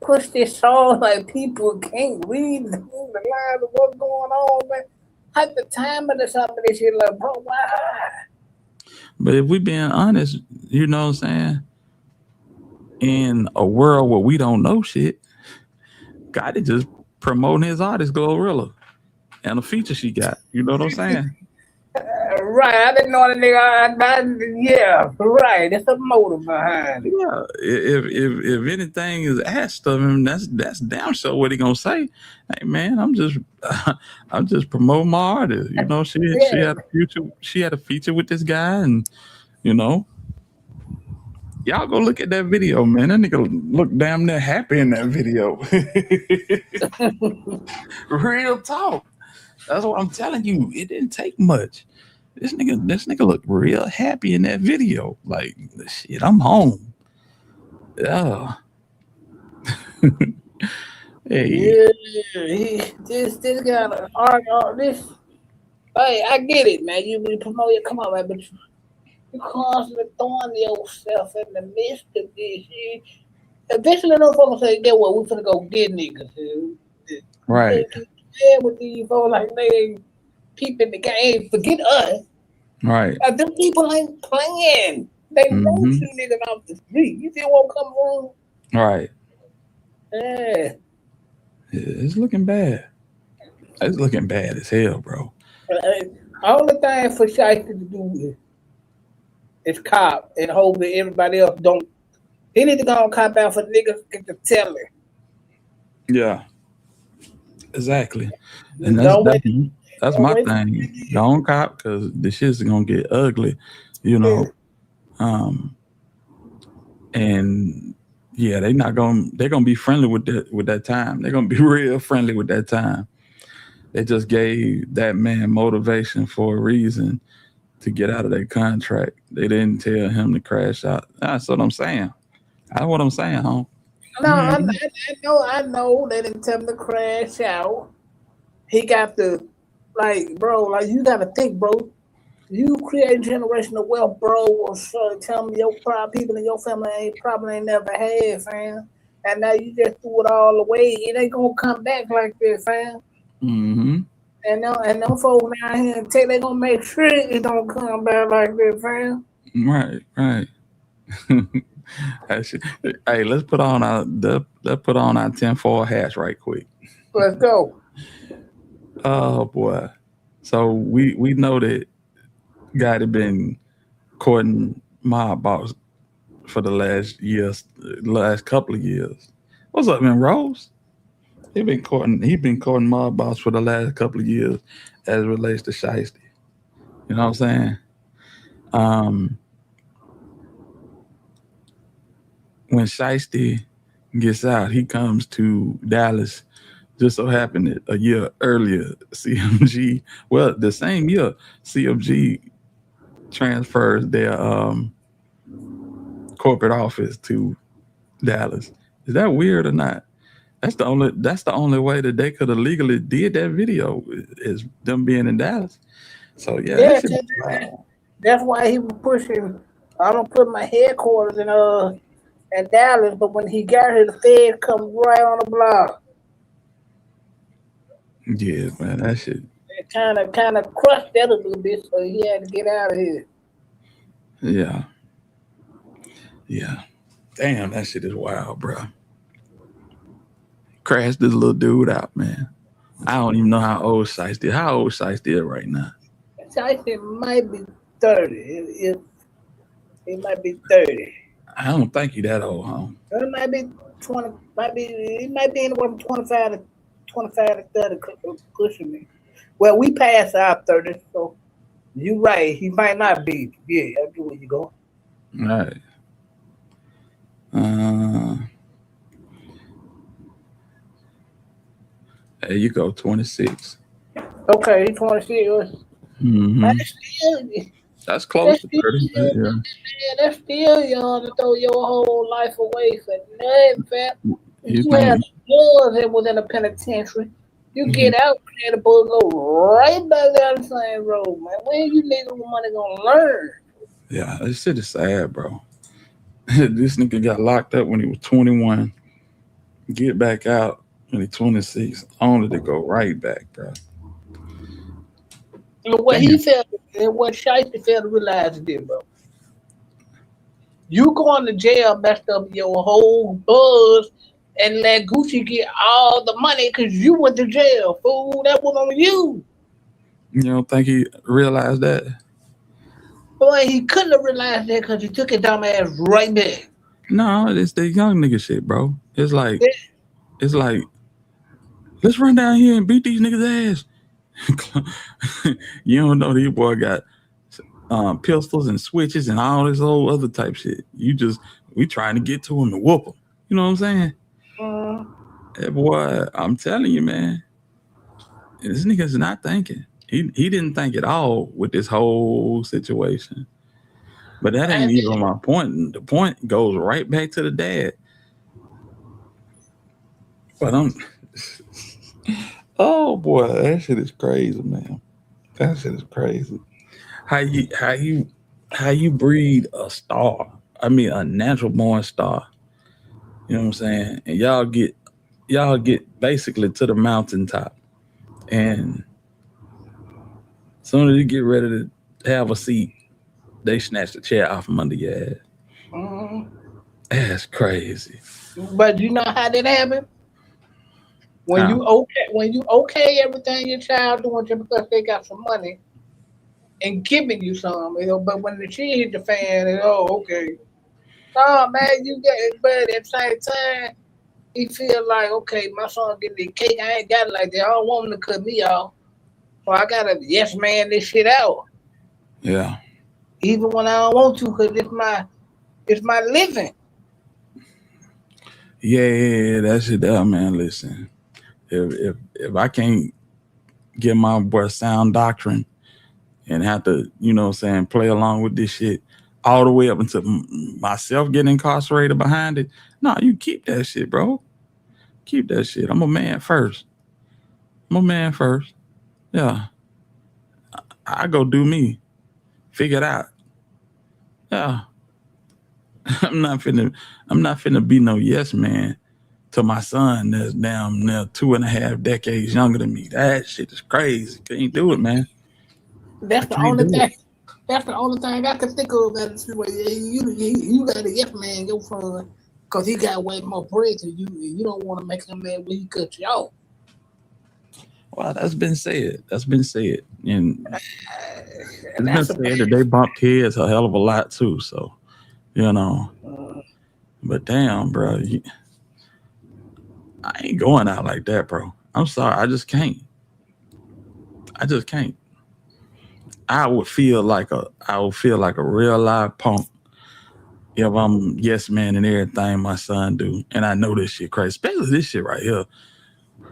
push this song like people can't read the lines of what's going on, man. At the time of some of this shit, like, bro, why? But if we being honest, you know what I'm saying? In a world where we don't know shit, Gotti just promoting his artist Glorilla and a feature she got. You know what I'm saying? Right, I didn't know the nigga. Yeah, right. There's a motive behind it. Yeah. If anything is asked of him, that's damn sure what he gonna say. Hey man, I'm just promoting my artist. You know, she had a feature with this guy, and you know. Y'all go look at that video, man. That nigga look damn near happy in that video. Real talk. That's what I'm telling you. It didn't take much. This nigga looked real happy in that video. Like, shit, I'm home. Yeah. Hey. Yeah, this got all this. Hey, I get it, man. You be promoting. Come on, man, but you constantly throwing yourself in the midst of this shit. Eventually, no folks say, "Get what? We finna go get niggas." Right. Yeah, with these folks like they ain't peeping the game. Forget us. Right. Them people ain't playing. They won't shoot niggas off the street. You see what come wrong? Right. Yeah. It's looking bad. It's looking bad as hell, bro. Only thing for Shiesty to do is cop and hope that everybody else don't. He need to go on cop out for niggas to tell him. Yeah. Exactly. And that's my thing. Don't cop because the shit's gonna get ugly, you know. And yeah, they're gonna be friendly with that time. They're gonna be real friendly with that time. They just gave that man motivation for a reason to get out of their contract. They didn't tell him to crash out. That's what I'm saying. That's what I'm saying, huh? No, I know they didn't tell him to crash out. He got to, bro, you got to think, bro. You create generational wealth, bro, or tell me your people in your family probably ain't never had, fam. And now you just threw it all away. It ain't gonna come back like this, fam. Mm-hmm. And them folks down here they gonna make sure it don't come back like this, fam. Right. Hey, let's put on our 10-4 hash right quick. Let's go. Oh boy. So we know that guy that been courting mob boss for the last couple of years. What's up, man, Rose? He been courting mob boss for the last couple of years as it relates to Shiesty. You know what I'm saying? When Shiesty gets out, he comes to Dallas. Just so happened that a year earlier, CMG, the same year, CMG transfers their corporate office to Dallas. Is that weird or not? That's the only way that they could have legally did that video is them being in Dallas. So yeah, that's why he was pushing. I don't put my headquarters in Dallas, but when he got here, the Fed come right on the block. Yeah, man, that shit. It kind of crushed that a little bit, so he had to get out of here. Yeah. Damn, that shit is wild, bro. Crashed this little dude out, man. I don't even know how old Shiesty. How old Shiesty is right now? Shiesty might be 30. It might be 30. I don't think he that old, huh? It might be 20. It might be anywhere from 25 to 30. Pushing me. Well, we passed our 30, so you're right. He might not be. Yeah, that's where you go. All right. There you go, 26. Okay, 26. Mm-hmm. That's close to 30. Yeah. That's still young to throw your whole life away for nothing, fam. You had boys that was in the penitentiary. You get out, and the boys go right back down the same road, man. When you niggas with money gonna learn? Yeah, this shit is sad, bro. This nigga got locked up when he was 21. Get back out when he's 26, only to go right back, bro. And what he failed, and what Shiesty failed to realize is this, bro. You going to jail messed up your whole buzz and let Gucci get all the money because you went to jail, fool. That was on you. You don't think he realized that? Boy, he couldn't have realized that because he took his dumb ass right back. No, it's the young nigga shit, bro. It's like, let's run down here and beat these niggas' ass. You don't know these boy got pistols and switches and all this old other type shit. We trying to get to him and whoop him. You know what I'm saying? That boy, I'm telling you, man, this nigga's not thinking. He didn't think at all with this whole situation. But that ain't even my point. The point goes right back to the dad. But oh boy, that shit is crazy, man. That shit is crazy. How you breed a star? I mean, a natural born star. You know what I'm saying? And y'all get basically to the mountaintop, and as soon as you get ready to have a seat, they snatch the chair off from under your ass. That's crazy. But you know how that happened? When you okay everything your child doing just because they got some money and giving you some, but when the shit hit the fan, okay. Oh man, you get it, but at the same time, he feel like, okay, my son getting the cake, I ain't got it like that. I don't want him to cut me off. So I gotta yes man this shit out. Yeah. Even when I don't want to, because it's my living. Yeah, that shit there, man. Listen. If I can't get my boy sound doctrine and have to, you know what I'm saying, play along with this shit all the way up until myself getting incarcerated behind it, no, you keep that shit, bro. Keep that shit. I'm a man first. Yeah. I go do me. Figure it out. Yeah. I'm not finna be no yes man to my son that's damn now 2.5 decades younger than me. That shit is crazy. Can't do it, man. That's the only thing I can think of that is you got a yes man your son because he got way more bread than you. You don't want to make him mad when he cut you off. Well, that's been said. And it's been said that they bumped heads a hell of a lot too. So, you know. But damn, bro, I ain't going out like that, bro. I'm sorry, I just can't. I would feel like a real live punk if I'm yes man and everything my son do, and I know this shit crazy, especially this shit right here.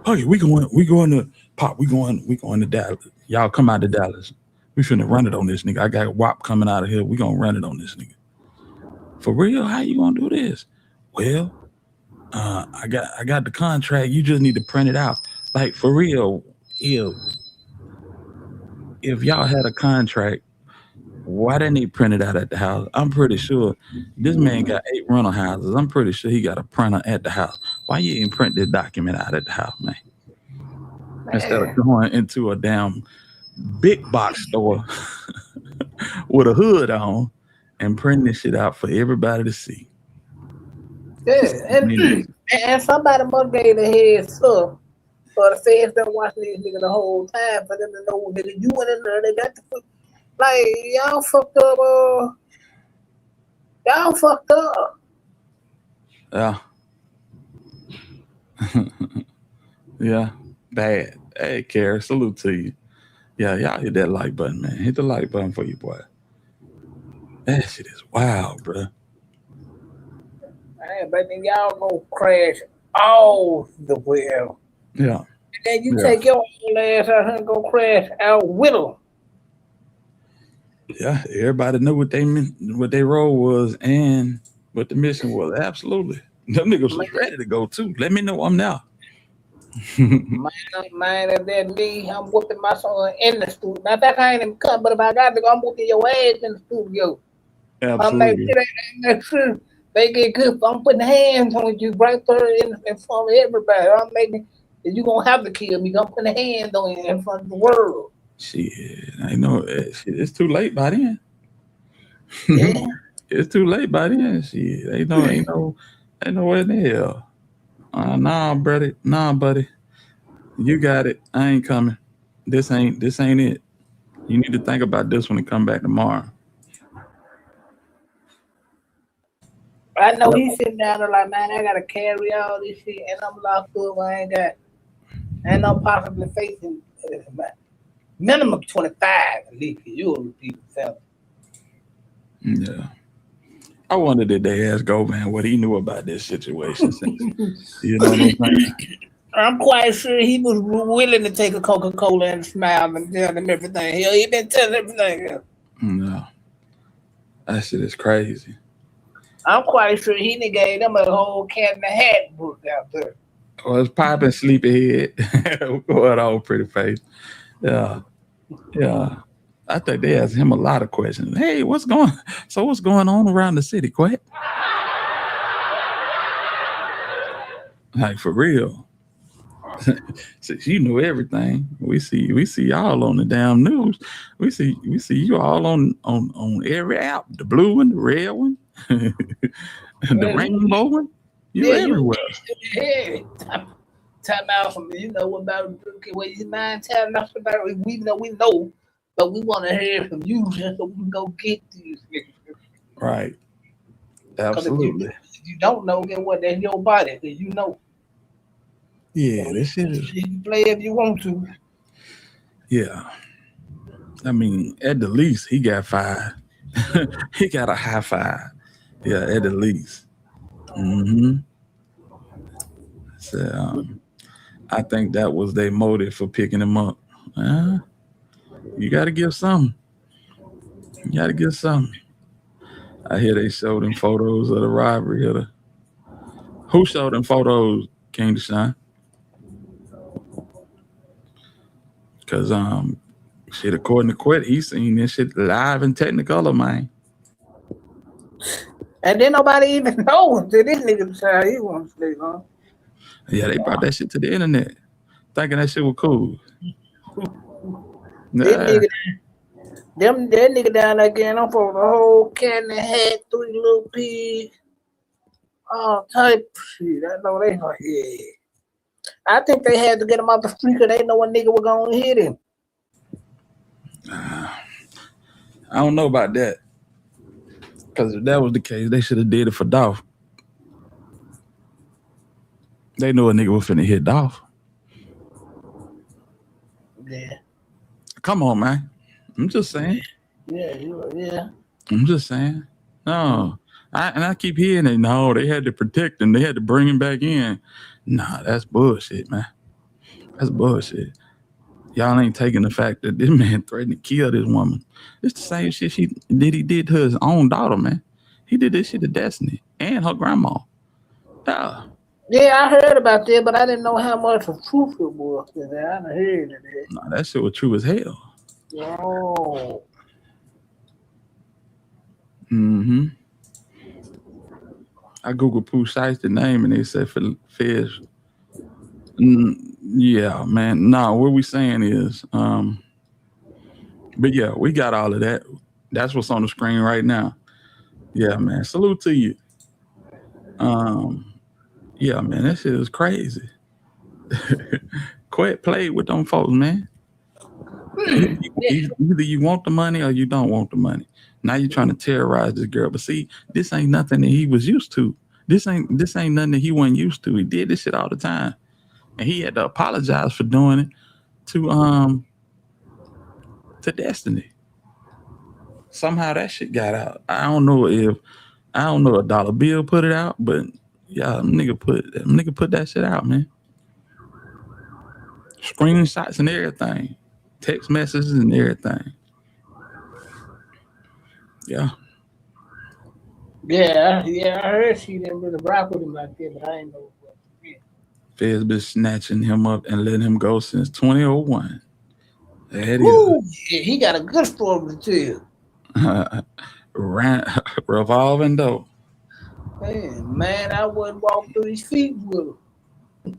Okay, we going to Pop. We going to Dallas. Y'all come out to Dallas. We finna run it on this nigga. I got WAP coming out of here. We gonna run it on this nigga. For real? How you gonna do this? Well, I got the contract. You just need to print it out. Like for real, if y'all had a contract, why didn't he print it out at the house? I'm pretty sure this man got 8 rental houses. I'm pretty sure he got a printer at the house. Why you didn't print this document out at the house, man? Instead of going into a damn big box store with a hood on and printing this shit out for everybody to see. Yeah, and somebody must gave the heads up for the feds been watching these niggas the whole time for them to know nigga you went in there, they got the like y'all fucked up. Y'all fucked up. Yeah. Yeah. Bad. Hey, Kara, salute to you. Yeah, y'all hit that like button, man. Hit the like button for you, boy. That shit is wild, bro. Man, but then y'all gonna crash all the way out. Yeah. And then you take your old ass out here and go crash out with them. Yeah, everybody knew what they meant, what their role was, and what the mission was. Absolutely, them niggas was ready to go too. Let me know I'm now. Man, if that me, I'm whooping my son in the studio. Now, if I ain't even come, but if I got to go, I'm whooping your ass in the studio. I'm Absolutely, make sure they get good. I'm putting hands on you right there in front of everybody. I'm making you gonna have to kill me. I'm putting hands on you in front of the world. shit. I know shit, it's too late by then. Yeah. It's too late by then. Shit, ain't no way in the hell. Nah, buddy. You got it. I ain't coming. This ain't it. You need to think about this when it come back tomorrow. I know he's sitting down there like, man, I gotta carry all this shit, and I'm locked up. Ain't no possibly facing minimum 25 at least. You'll repeat yourself. Yeah. I wonder did they ask Govan what he knew about this situation. Since, you know what I'm saying? I'm quite sure he was willing to take a Coca-Cola and smile and tell them everything. Hell, he been telling everything. No. That shit is crazy. I'm quite sure he done gave them a whole cat in the hat book out there. Oh, it's popping sleepyhead. Going on, pretty face. Yeah. Yeah. I think they asked him a lot of questions. Hey, what's going on around the city, Quet? Like for real. Since you know everything, we see y'all on the damn news. We see you all on every app, the blue one, the red one, the rainbow one. You everywhere. Time out from you know what about what you mind telling us about it. We know, but we want to hear from you just so we can go get these niggas. Right. Absolutely. If you don't know, then what? That's your body, because you know. Yeah, this shit is. You can play if you want to. Yeah. I mean, at the least, he got 5. He got a high 5. Yeah, at the least. Mm-hmm. So, I think that was their motive for picking him up. You got to give something. I hear they showed them photos of the robbery. Who showed them photos, King Deshaun? Because, shit, according to Quet, he seen this shit live in Technicolor, man. And then nobody even knows that this nigga decide he wants to sleep, huh? Yeah, they brought that shit to the internet, thinking that shit was cool. That nigga down there getting up for the whole cat in the hat, 3 little pigs, all type of shit. I know they like, yeah. I think they had to get him off the street because they know a nigga was gonna hit him. I don't know about that. Because if that was the case, they should have did it for Dolph. They knew a nigga was finna hit Dolph. Yeah. Come on, man. I'm just saying. Yeah. I'm just saying. No. I keep hearing it. No, they had to protect him. They had to bring him back in. Nah, that's bullshit, man. That's bullshit. Y'all ain't taking the fact that this man threatened to kill this woman. It's the same shit he did to his own daughter, man. He did this shit to Destiny and her grandma. Yeah, I heard about that, but I didn't know how much of truth it was. I done heard of that. Nah, that shit was true as hell. Oh. Mm-hmm. I Googled Pooh Shiesty name and they said for fish. Yeah, man. No, what we saying is, but yeah, we got all of that. That's what's on the screen right now. Yeah, man. Salute to you. Yeah, man, that shit is crazy. Quit played with them folks, man. Either you want the money or you don't want the money. Now you're trying to terrorize this girl. But see, this ain't nothing that he was used to. This ain't nothing that he wasn't used to. He did this shit all the time. And he had to apologize for doing it to Destiny. Somehow that shit got out. I don't know if Dollar Bill put it out, but yeah, nigga put that shit out, man. Screenshots and everything. Text messages and everything. Yeah. Yeah, I heard she didn't really rock with him like that, but I ain't know what. Feds been snatching him up and letting him go since 2001. That Woo! Yeah, he got a good story to is. Revolving door. Man, I wouldn't walk through these feet with him.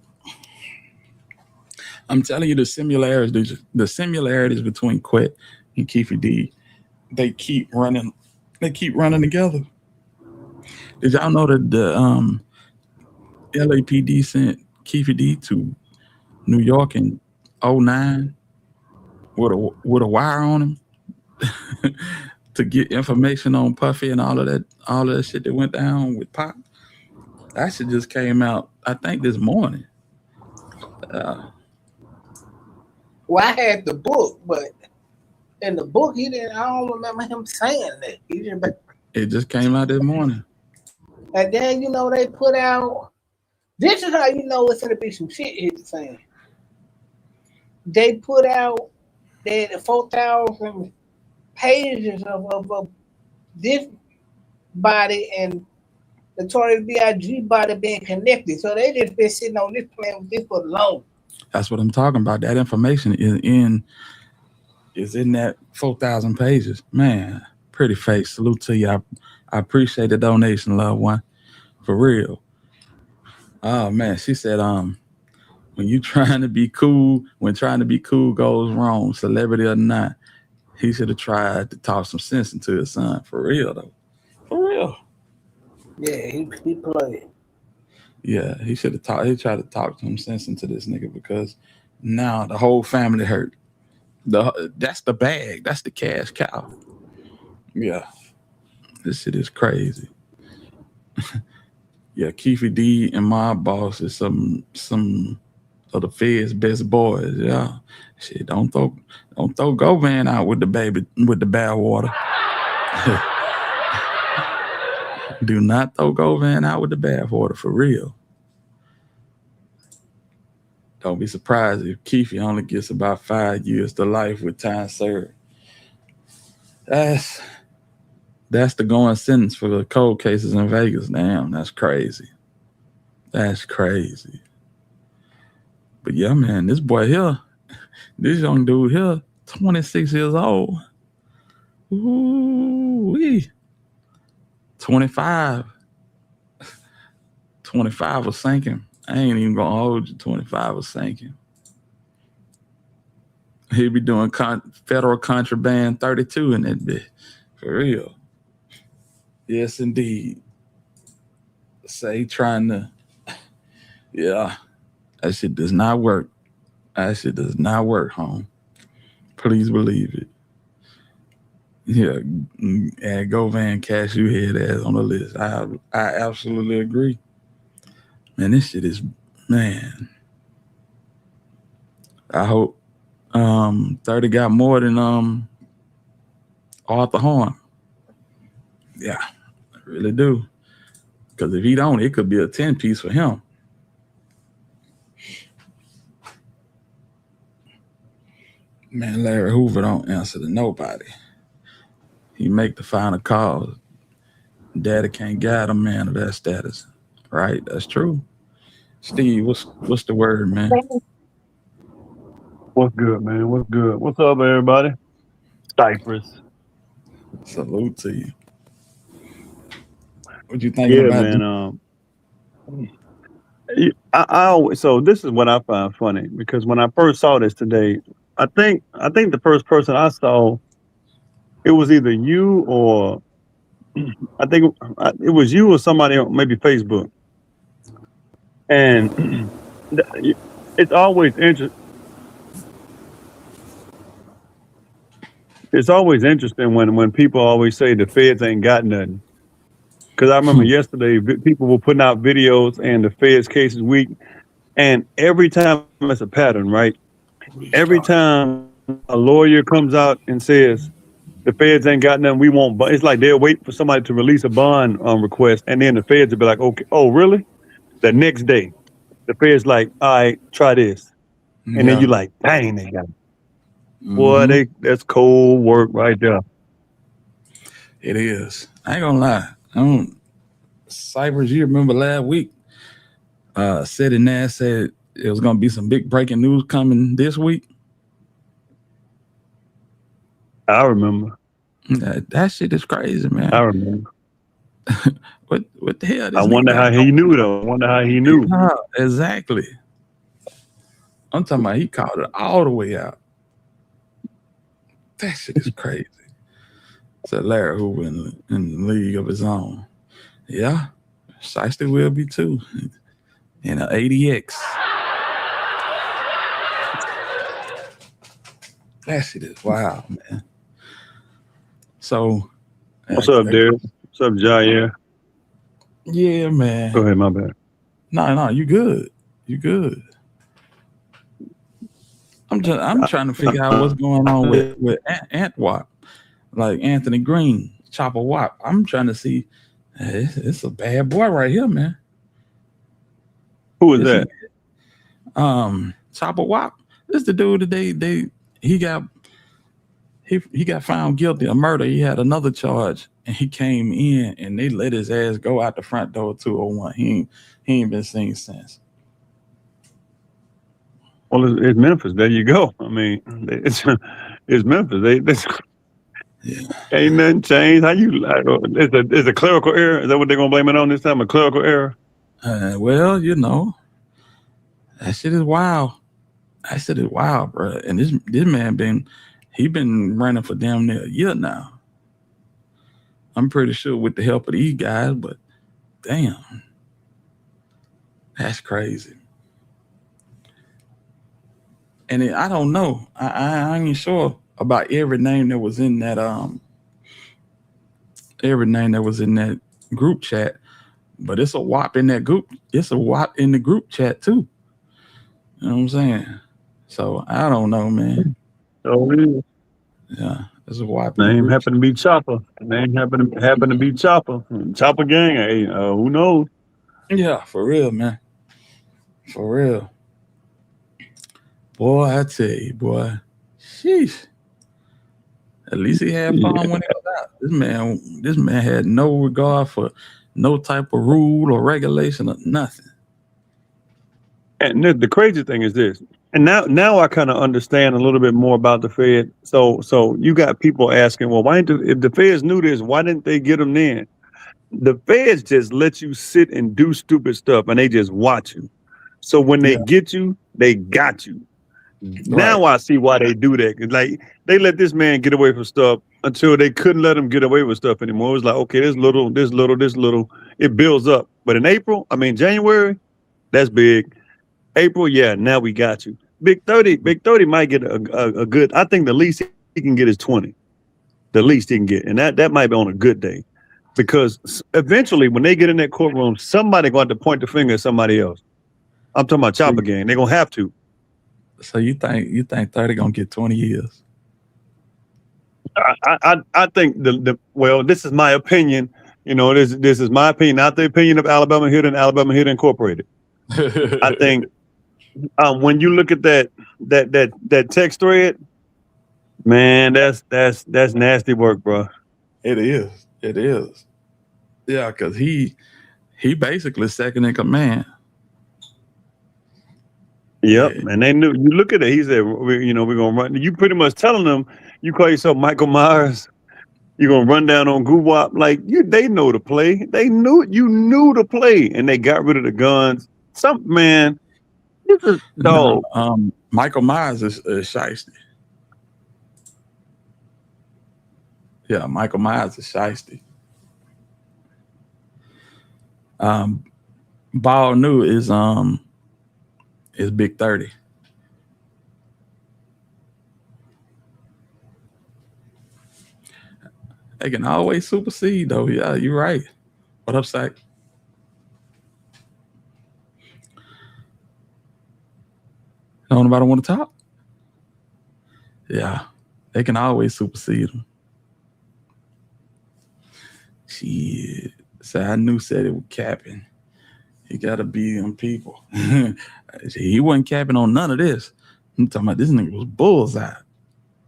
I'm telling you, the similarities between Quet and Keefe D, they keep running together. Did y'all know that the LAPD sent Keefe D to New York in 2009 with a wire on him to get information on Puffy and all of that shit that went down with Pop? That shit just came out, I think, this morning. Well, I had the book, but in the book, I don't remember him saying that. It just came out this morning. And then, they put out, this is how you know it's going to be some shit hit the fan. They put out the 4,000 pages of this body and the Notorious B.I.G. body being connected. So they just been sitting on this plan with this for long. That's what I'm talking about. That information is in that 4,000 pages. Man, pretty face. Salute to you. I appreciate the donation, loved one. For real. Oh man, she said, when trying to be cool goes wrong, celebrity or not, he should have tried to talk some sense into his son. For real though. For real. Yeah, he played. Yeah, he should have he tried to talk some sense into this nigga, because now the whole family hurt. That's the bag. That's the cash cow. Yeah. This shit is crazy. Yeah, Keefe D and my boss is some of the Fed's best boys. Yeah. Shit, don't throw Govan out with the bad water. Do not throw Govan out with the bad water, for real. Don't be surprised if Keefe only gets about 5 years to life with time served. That's the going sentence for the cold cases in Vegas. Damn, that's crazy. That's crazy. But yeah, man, this boy here, this young dude here, 26 years old. Ooh-wee. 25 was sinking. I ain't even gonna hold you. 25 was sinking. He'd be doing federal contraband 32 in that bitch. For real. Yes, indeed. Say trying to, yeah, that shit does not work. That shit does not work, home. Please believe it. Yeah, add Govan Cashew head ass on the list. I absolutely agree. Man, this shit is, man. I hope 30 got more than Arthur Horn. Yeah, I really do. Because if he don't, it could be a 10-piece for him. Man, Larry Hoover don't answer to nobody. He make the final call. Daddy can't guide a man of that status. Right? That's true. Steve, what's the word, man? What's good, man? What's good? What's up, everybody? Cypress. Salute to you. What you thinking about? Man. I always, so this is what I find funny, because when I first saw this today, I think the first person I saw, it was either you or I think it was you or somebody on maybe Facebook. And it's always interesting. It's always interesting when people always say the feds ain't got nothing. Because I remember yesterday, people were putting out videos and the feds case is weak. And every time it's a pattern, right? Every time a lawyer comes out and says the feds ain't got nothing, we won't. But it's like they'll wait for somebody to release a bond request, and then the feds will be like, okay, oh really? The next day, the feds like, all right, try this, and then you're like, dang, they got it. Boy, that's cold work right there. It is. I ain't gonna lie. Cypress, you remember last week? Said in there said it was gonna be some big breaking news coming this week. I remember. That shit is crazy, man. I remember. What the hell? I wonder how he knew though. I wonder how he knew. Exactly. I'm talking about he called it all the way out. That shit is crazy. Said Larry Hoover in the league of his own. Yeah, Shiesty will be too. In an ADX. That shit is wild, man. So, what's up, Derek? What's up, Jair? Yeah, man. Go ahead, my bad. No, you good. You good. I'm trying to figure out what's going on with Ant Wap, like Anthony Green, Choppa Wap. I'm trying to see. It's a bad boy right here, man. Who is that? Choppa Wap. This the dude that he got found guilty of murder. He had another charge, and he came in, and they let his ass go out the front door 201. He ain't been seen since. Well, it's Memphis. There you go. I mean, it's Memphis. Ain't nothing changed. How you like? It's a clerical error. Is that what they're gonna blame it on this time? A clerical error? Well, you know, that shit is wild. That shit is wild, bro. And this man been running for damn near a year now. I'm pretty sure with the help of these guys, but damn, that's crazy. And I don't know. I ain't sure about every name that was in that group chat, but it's a WAP in that group. It's a WAP in the group chat too. You know what I'm saying? So I don't know, man. Oh, yeah, it's a WAP. Name happened to be Choppa. Name happened to be Choppa. Choppa gang. Hey, who knows? Yeah, for real, man. For real. Boy, I tell you, boy. Sheesh. At least he had fun when he was out. This man had no regard for no type of rule or regulation or nothing. And the crazy thing is this. And now I kind of understand a little bit more about the Fed. So you got people asking, well, if the Feds knew this, why didn't they get them then? The Feds just let you sit and do stupid stuff, and they just watch you. So when they get you, they got you. Now I see why they do that. Like they let this man get away from stuff until they couldn't let him get away with stuff anymore. It was like, okay, this little, it builds up. But in January, that's big. April, yeah, now we got you. Big 30 might get a good. I think the least he can get is 20. The least he can get, and that might be on a good day, because eventually when they get in that courtroom, somebody going to point the finger at somebody else. I'm talking about Choppa gang. They're gonna have to. So you think 30 gonna get 20 years? I think well, this is my opinion. You know, this is my opinion, not the opinion of Alabama Hit and Alabama Hit Incorporated. I think when you look at that text thread, man, that's nasty work, bro. It is. Yeah, because he basically second in command. Yep, and they knew. You look at it. He said, we're gonna run. You pretty much telling them, you call yourself Michael Myers. You're gonna run down on Guwap. Like they know the play. They knew it. You knew the play, and they got rid of the guns. Man, this is dog. No, Michael Myers is Shiesty. Yeah, Michael Myers is Shiesty. Ball New is Big 30. They can always supersede, though. Yeah, you're right. What up, Sack? Don't nobody want to talk? Yeah, they can always supersede them. Shit. So I knew said it was capping. He got to be them people. He wasn't capping on none of this. I'm talking about this nigga was bullseye.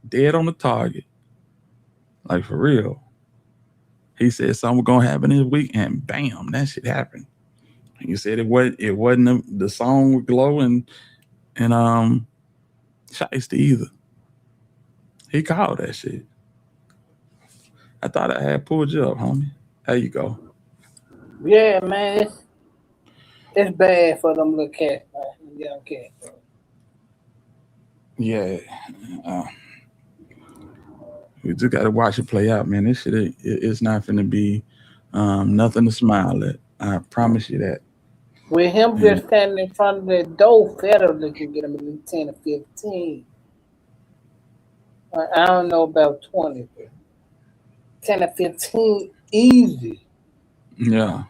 Dead on the target. Like, for real. He said something was gonna happen this week, and bam, that shit happened. And he said it wasn't the song with Glow and Shiesty either. He called that shit. I thought I had pulled you up, homie. There you go. Yeah, man, it's bad for them little cats, man. Young cats. Yeah. We just got to watch it play out, man. This shit, it's not finna be nothing to smile at. I promise you that. With him just standing in front of the door, federally can get him at least 10 or 15. I don't know about 20, but 10 or 15 easy. Yeah.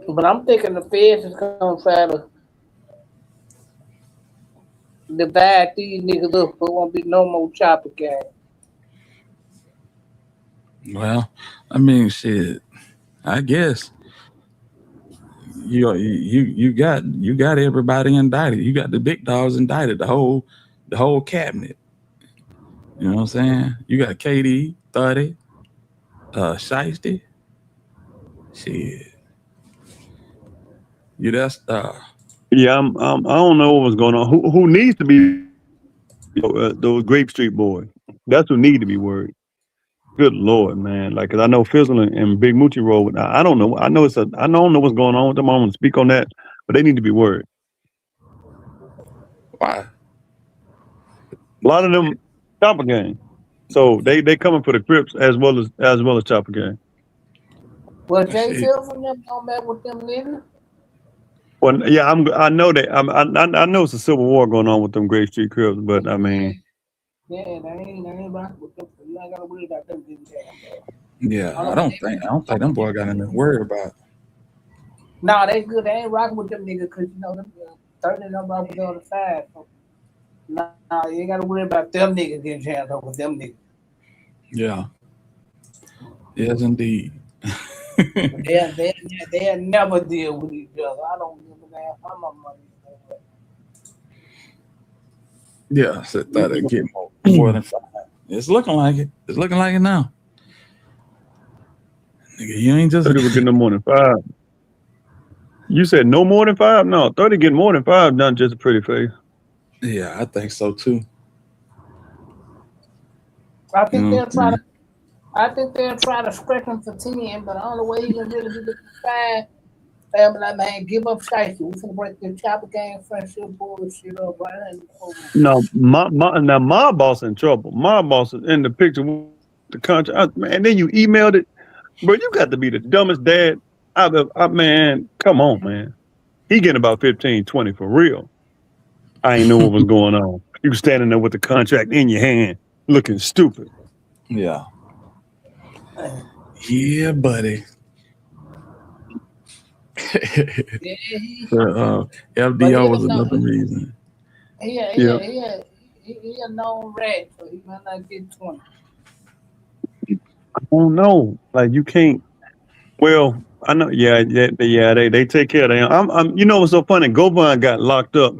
But I'm thinking the feds is going to try to divide these niggas up. There won't be no more Choppa gang. Well, I mean, shit. I guess you got everybody indicted. You got the big dogs indicted. The whole cabinet. You know what I'm saying? You got KD, 30, Shiesty. Shit. You that's Yeah, I don't know what's going on. Who needs to be those Grape Street boys? That's who need to be worried. Good Lord, man! Like, 'cause I know Fizzle and Big Moochie roll. I don't know. I don't know what's going on with them. I don't want to speak on that, but they need to be worried. Why? A lot of them Choppa gang, so they coming for the Crips as well as Choppa gang. Well, Jay Fizzle and them come back with them niggas. Well, yeah, I know that. I know it's a civil war going on with them Grape Street Crips, but I mean, yeah, they ain't rock with them. You ain't gotta worry about them getting jammed. Yeah, I don't think them boy got anything to worry about. Nah, they good. They ain't rocking with them niggas because you know them 30 of them rock with the other side. So, nah, you ain't gotta worry about them niggas getting jammed up with them niggas. Yeah. Yes, indeed. They'll never deal with each other. I don't give a damn how my money is. Yeah, I said that I'd get more than 5. It's looking like it. It's looking like it now. Nigga, you ain't just 30 was getting no more than 5. You said no more than 5? No, 30 getting more than 5, not just a pretty face. Yeah, I think so too. I think they'll try to stretch him for 10, but the only way he can really get it for 5. I'm like, man, give up Shiesty. We finna break the Choppa gang friendship bullshit up right now. No, my boss in trouble. My boss is in the picture with the contract. And then you emailed it. Bro, you got to be the dumbest dad out of, man, come on, man. He getting about 15, 20 for real. I ain't know what was going on. You standing there with the contract in your hand, looking stupid. Yeah. Yeah, buddy. FDO was another reason. He a known rat, so he might not get 20. I don't know. Like, you can't. Well, I know. Yeah. They take care of them. I'm. You know what's so funny? Govan got locked up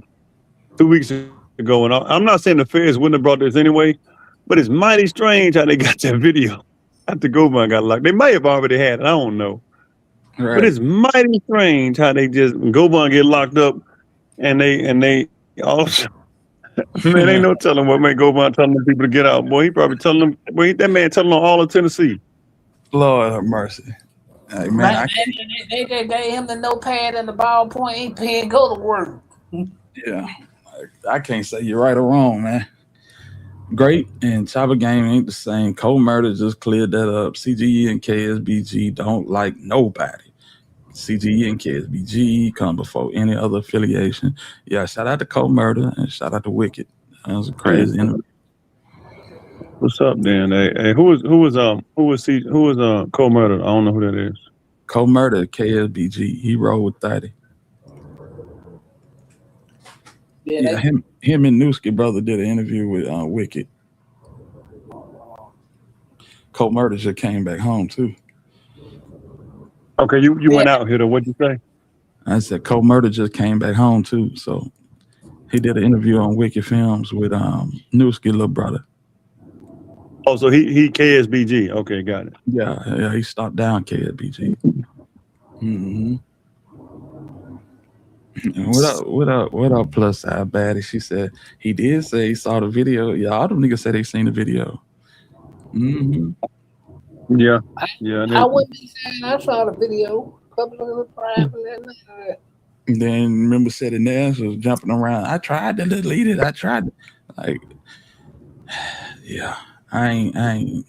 2 weeks ago, and I'm not saying the feds wouldn't have brought this anyway, but it's mighty strange how they got that video after Govan got locked. They might have already had it. I don't know. Right. But it's mighty strange how they just Govan get locked up, and they also. Man, ain't no telling what man Govan telling them people to get out. Boy, he probably telling them. Boy, that man telling them all of Tennessee. Lord have mercy. Hey, man, they gave him the notepad and the ballpoint. He pen go to work. Yeah, I can't say you're right or wrong, man. Great and Choppa game ain't the same. Cold Murder just cleared that up. CGE and KSBG don't like nobody. CGE and KSBG come before any other affiliation. Yeah, shout out to Cold Murder and shout out to Wicked. That was a crazy interview. What's up, Dan? Hey, who was Cold Murder? I don't know who that is. Cold Murder, KSBG. He rolled with 30. Yeah, him and Newski brother did an interview with Wicked. Cold Murder just came back home too. Okay, you went out here. What'd you say? I said Cold Murder just came back home too. So he did an interview on Wicked Films with Newski little brother. Oh, so he KSBG. Okay, got it. Yeah, he stopped down KSBG. Mm-hmm. What up, plus side baddie? She said he did say he saw the video. Yeah, all them niggas said they seen the video. Mm-hmm. Yeah. I wouldn't be saying I saw the video. Couple of the private and that. And then remember said in there was jumping around. I tried to delete it. Like, yeah, I ain't.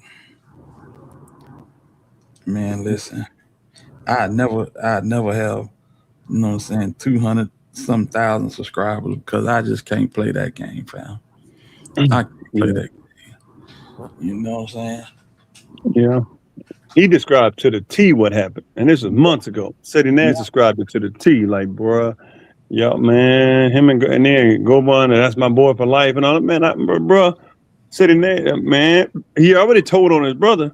Man, listen, I'd never have, you know what I'm saying, 200,000 subscribers because I just can't play that game, fam. I can't play that game. You know what I'm saying? Yeah. He described to the T what happened, and this was months ago. Said Nash described it to the T, like, bruh, yo, man, him and then Goban, and that's my boy for life, and all that, man, bruh, said Nash, man, he already told on his brother.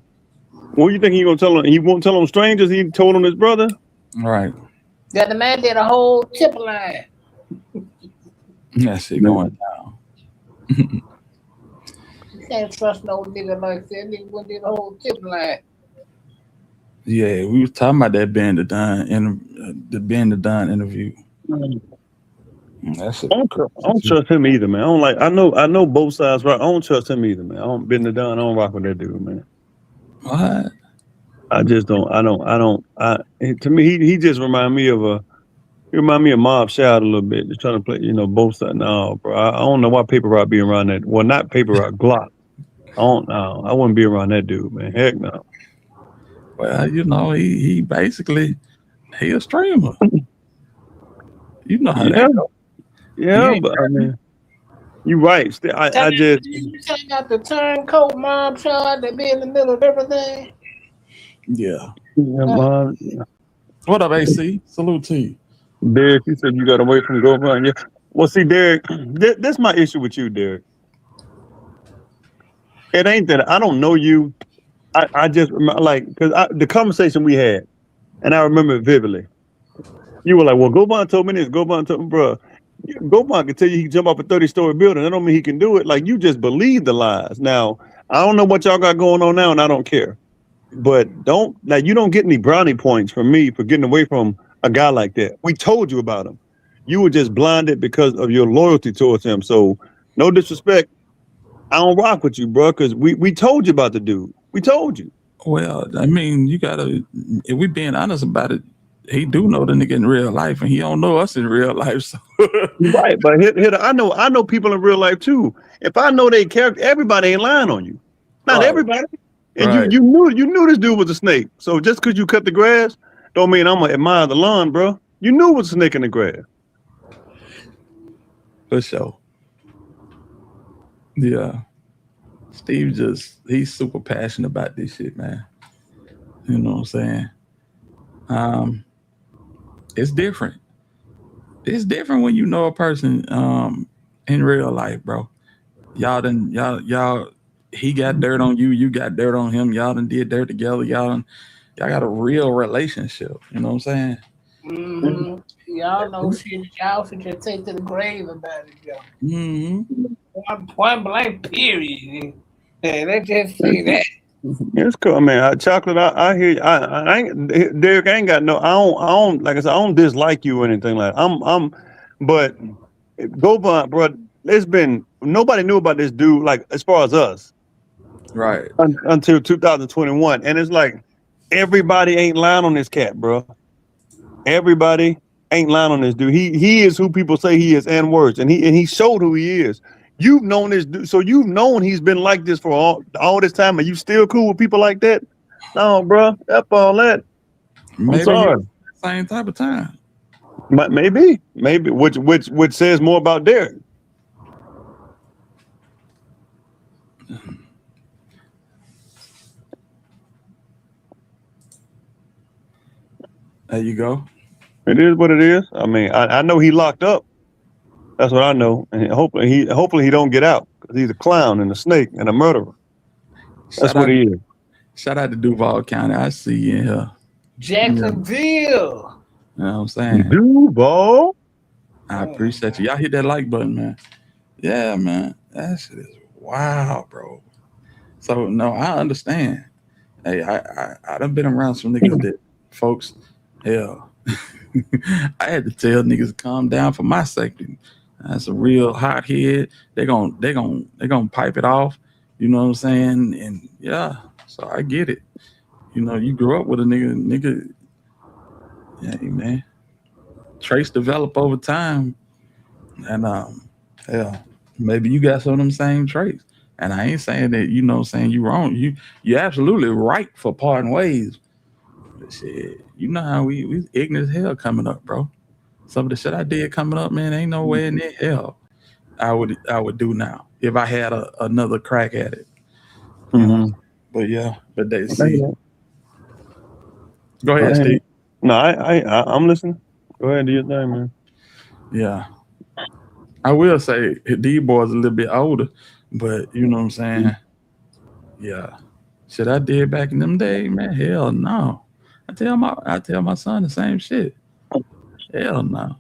What do you think he gonna tell him? He won't tell on strangers. He told on his brother. All right. Yeah, the man did a whole tip line. That shit going down. You can't trust no nigga like that. Nigga went did a whole tip line. Yeah, we was talking about that Ben the Don interview. That's I don't trust him either, man. I know both sides, right? I don't trust him either, man. I don't Ben the Don. I don't rock with that dude, man. What? I just don't. To me, he just remind me of Mob Shout a little bit. Just trying to play, both sides. No, bro. I don't know why Paper Rock be around that. Well, not Paper Rock, Glock. I don't know. I wouldn't be around that dude, man. Heck no. Well, he basically he a streamer. You know how that goes. Yeah, but I mean, you're right. I just. You talking about the turncoat Mob Shout that be in the middle of everything? Yeah. Mom. What up, AC? Salute to you. Derek, you said you got away from GoFund. Yeah. Well, see, Derek, that's my issue with you, Derek. It ain't that I don't know you. I just because the conversation we had, and I remember it vividly. You were like, "Well, GoFund told me this. GoFund told me, bro. GoFund can tell you he can jump off a 30-story building. That don't mean he can do it. Like you just believe the lies. Now, I don't know what y'all got going on now, and I don't care. But you don't get any brownie points from me for getting away from a guy like that. We told you about him. You were just blinded because of your loyalty towards him. So no disrespect. I don't rock with you, bro, because we told you about the dude. We told you. Well, I mean, you gotta, if we being honest about it, he do know the nigga in real life, and he don't know us in real life. So. Right, but I know people in real life too. If I know their character, everybody ain't lying on you. Not everybody. And you knew this dude was a snake. So just because you cut the grass, don't mean I'm gonna admire the lawn, bro. You knew it was a snake in the grass. For sure. Yeah. Steve he's super passionate about this shit, man. You know what I'm saying? It's different. It's different when you know a person in real life, bro. Y'all he got dirt on you, you got dirt on him, y'all done did dirt together, y'all got a real relationship. You know what I'm saying? Mm-hmm. Y'all know shit y'all should just take to the grave about it, yo. Mm-hmm. Point blank, period. Yeah, let's just say that. It's cool, man. Chocolate, I hear you. I ain't Derek. I ain't got no. I don't. Like I said, I don't dislike you or anything like that. But GoFund, bro. It's been nobody knew about this dude. Like as far as us, right? Until 2021, and it's like everybody ain't lying on this cat, bro. Everybody ain't lying on this dude. He is who people say he is, and worse. And he showed who he is. You've known this dude, so you've known he's been like this for all this time. Are you still cool with people like that? No, bro. F all that. I'm sorry. Same type of time. But maybe, which says more about Derek. There you go. It is what it is. I mean, I know he locked up. That's what I know, and hopefully he don't get out because he's a clown and a snake and a murderer. That's what he is. Shout out to Duval County. I see you in here. Jacksonville. You know what I'm saying? Duval. I appreciate you. Y'all hit that like button, man. Yeah, man. That shit is wow, bro. So no, I understand. Hey, I done been around some niggas that folks, hell, I had to tell niggas to calm down for my safety. That's a real hot head. They gonna pipe it off. You know what I'm saying? And yeah, so I get it. You know, you grew up with a nigga. Yeah, man. Traits develop over time, and yeah, maybe you got some of them same traits. And I ain't saying that, you know, saying you wrong. You're absolutely right for parting ways. But shit, you know how we ignorant as hell coming up, bro. Some of the shit I did coming up, man, ain't no way in the hell I would do now if I had another crack at it. Mm-hmm. But yeah, but they see. Go ahead, Steve. No, I'm listening. Go ahead, do your thing, man. Yeah. I will say these boys a little bit older, but you know what I'm saying? Yeah. Shit I did back in them days, man, hell no. I tell my son the same shit. Hell no.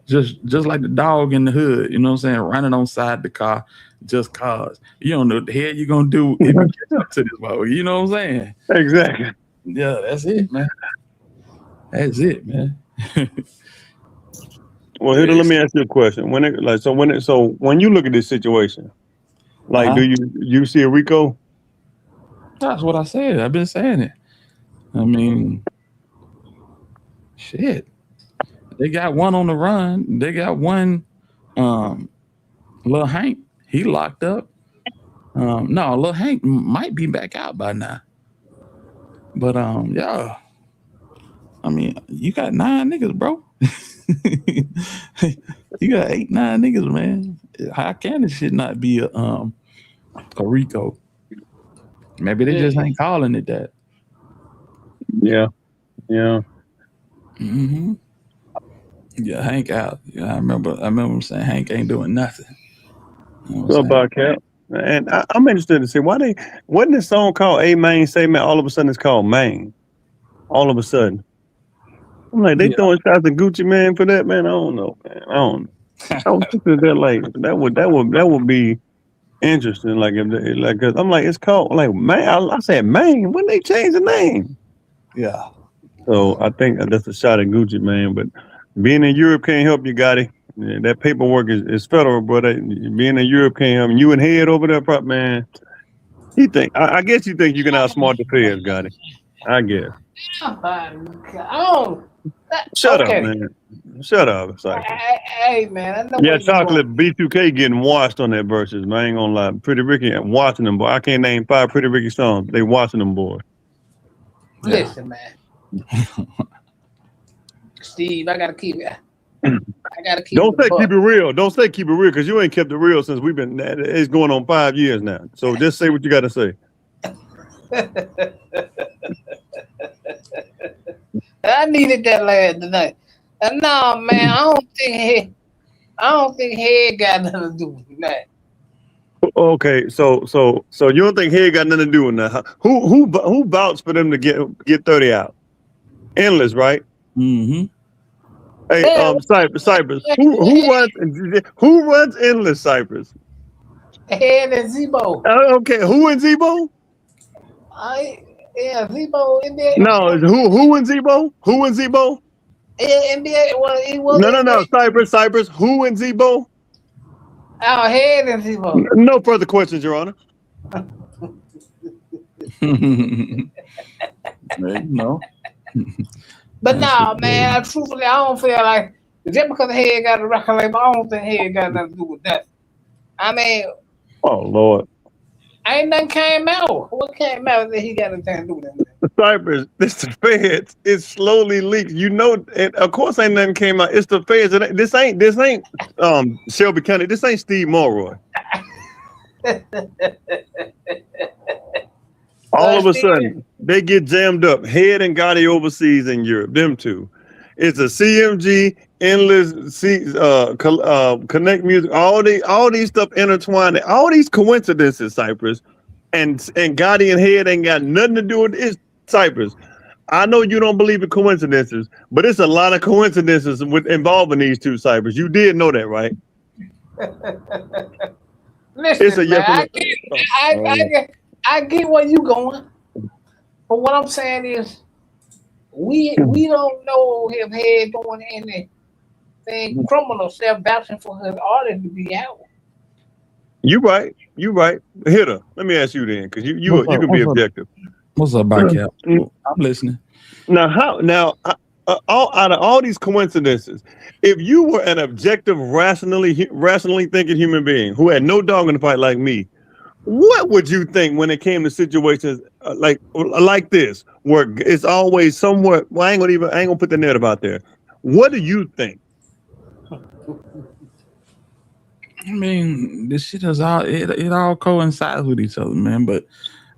Just like the dog in the hood, you know what I'm saying, running on side the car just cause. You don't know what the hell you're gonna do if you catch up to this boy. You know what I'm saying? Exactly. Yeah, that's it, man. That's it, man. Well, here, let me ask you a question. When you look at this situation, like, do you see a RICO? That's what I said. I've been saying it. I mean, shit. They got one on the run. They got one, Lil Hank. He locked up. No, Lil Hank might be back out by now. But yeah. I mean, you got 9 niggas, bro. You got 8, 9 niggas, man. How can this shit not be a RICO? Maybe they just ain't calling it that. Yeah. Mm-hmm. Yeah, Hank out. Yeah, I remember him saying Hank ain't doing nothing. You know what about Cap? And I'm interested to see why wasn't this song called A Main Say Man? All of a sudden it's called Main. All of a sudden. I'm like, they throwing shots at Gucci Man for that, man. I don't know, man. I don't know. I was thinking that like that would be interesting. Like if cause I'm like, it's called like man. I said Main. When they change the name? Yeah. So I think that's a shot at Gucci Man. But being in Europe can't help you, Gotti. Yeah, that paperwork is federal, but being in Europe can't help you. And Head over there, prop man. I guess you think you can outsmart the feds, Gotti. I guess. Shut up, man. Shut up. Hey, man. I know yeah, Chocolate B2K getting washed on that verses, man. I ain't gonna lie. Pretty Ricky watching them, boy. I can't name 5 Pretty Ricky songs. They watching them, boy. Listen, man. Steve, I gotta keep it. Don't say keep it real. Don't say keep it real, because you ain't kept it real since we've been. It's going on 5 years now. So just say what you got to say. I needed that last tonight. No, man, I don't think Head got nothing to do with that. Okay, so you don't think Head got nothing to do with that? Who vouched for them to get 30 out? Endless, right? Mm-hmm. Hey, Cypress. Who runs Endless, Cypress? Head and Zebo. Okay, who and Zebo? Zebo in there. No, who and Zebo? Who and Zebo? In there, no. Cypress. Who and Zebo? Our Head and Zebo. No further questions, Your Honor. No. But no, man, truthfully, I don't feel like just because Head got a record label, I don't think Head got nothing to do with that. I mean, oh Lord, ain't nothing came out. What came out that he got anything to do with that? Cypress, this the feds. It's slowly leaked. You know, and of course ain't nothing came out. It's the feds. This ain't Shelby County. This ain't Steve Mulroy. All of a sudden, they get jammed up. Head and Gotti overseas in Europe. Them two. It's a CMG, Endless, Connect Music. All these stuff intertwined. All these coincidences, Cypress, and Gotti and Head ain't got nothing to do with it. It's Cypress. I know you don't believe in coincidences, but it's a lot of coincidences involving these two, Cypress. You did know that, right? Listen, It's a yes man, or I get where you going. But what I'm saying is, we don't know if he's doing anything criminal, vouching for his artist to be out. You right. Hit her. Let me ask you then, because you What's up? can be What's up? objective. What's up, Bike Cap? I'm listening. Now, out of all these coincidences, if you were an objective, rationally thinking human being who had no dog in the fight like me, what would you think when it came to situations like this, where it's always somewhat? Well, I ain't gonna put the narrative out there. What do you think? I mean, this shit is all it all coincides with each other, man. But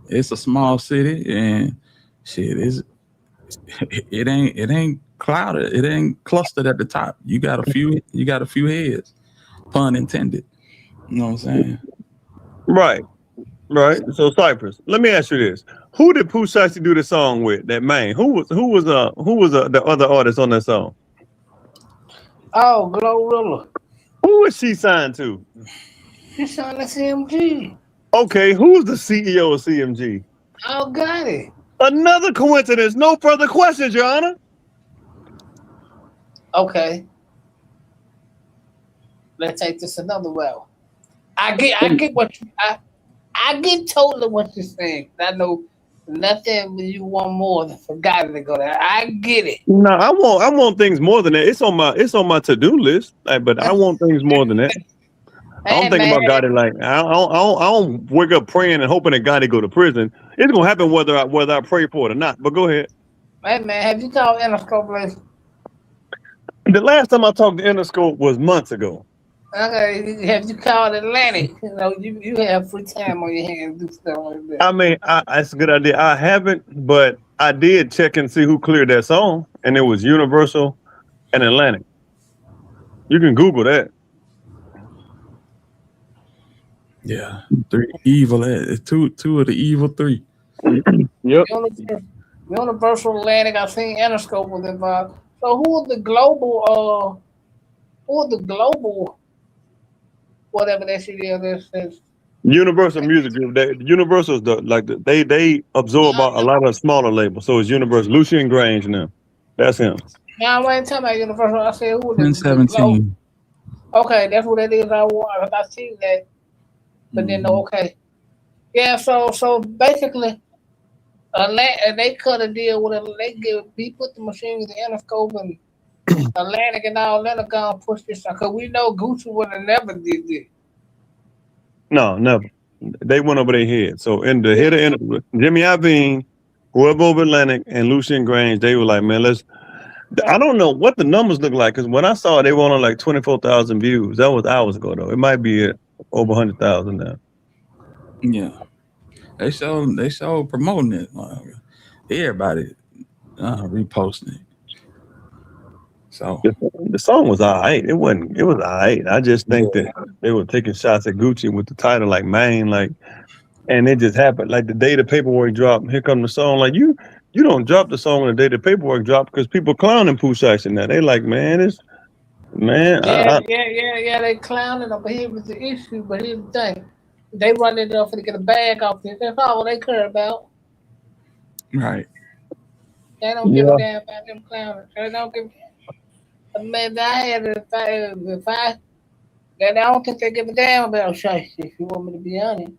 it's a small city, and shit is it ain't clouded, it ain't clustered at the top. You got a few heads, pun intended. You know what I'm saying? Right. So Cypress, let me ask you this: who did Pooh Shiesty do the song with? That man. Who was the other artist on that song? Oh, Glorilla. Who was she signed to? She signed to CMG. Okay, who's the CEO of CMG? Oh, got it. Another coincidence. No further questions, Your Honor. Okay. Let's take this another route. I get what you I get totally what you're saying. I know nothing you want more than for God to go there. I get it. No, I want things more than that. It's on my to-do list, but I want things more than that. I don't think about Gotti like I don't wake up praying and hoping that Gotti go to prison. It's gonna happen whether I pray for it or not. But go ahead. Hey man, have you called Interscope? The last time I talked to Interscope was months ago. Okay, have you called Atlantic? You know, you have free time on your hands to do stuff like that. I mean, that's a good idea. I haven't, but I did check and see who cleared that song, and it was Universal and Atlantic. You can Google that. Yeah, three evil. Two of the evil three. Yep. Universal, Atlantic. I've seen Interscope was involved. So who are the global? Whatever that shit is. Universal Music Group. Universal's they absorb a lot of smaller labels. So it's Universal. Lucien Grange now. That's him. Now I ain't talking about Universal. I said who? 1017. Okay, that's what it is. I seen that, but then okay. Yeah, so basically, they cut a deal with it. We put the machines in Interscope and Atlantic and all that are gonna push this because we know Gucci would have never did this. No, never. They went over their head. So in the head of Jimmy Iovine, whoever over Atlantic, and Lucien Grange, they were like, man, I don't know what the numbers look like because when I saw it, they were on like 24,000 views. That was hours ago though. It might be over 100,000 now. Yeah, they show promoting it. Everybody reposting it. So the song was all right. It was all right. I just think that they were taking shots at Gucci with the title like Maine, and it just happened. Like the day the paperwork dropped, here come the song. Like you don't drop the song on the day the paperwork dropped because people clowning Pooh Shiesty now. They like, man, Yeah, they clowning him, but here was the issue. But here's the thing. They run it up to get a bag off this. That's all they care about. Right. They don't give a damn about them clowning. They don't give. Man, I don't think they give a damn about Shiesty, if you want me to be honest.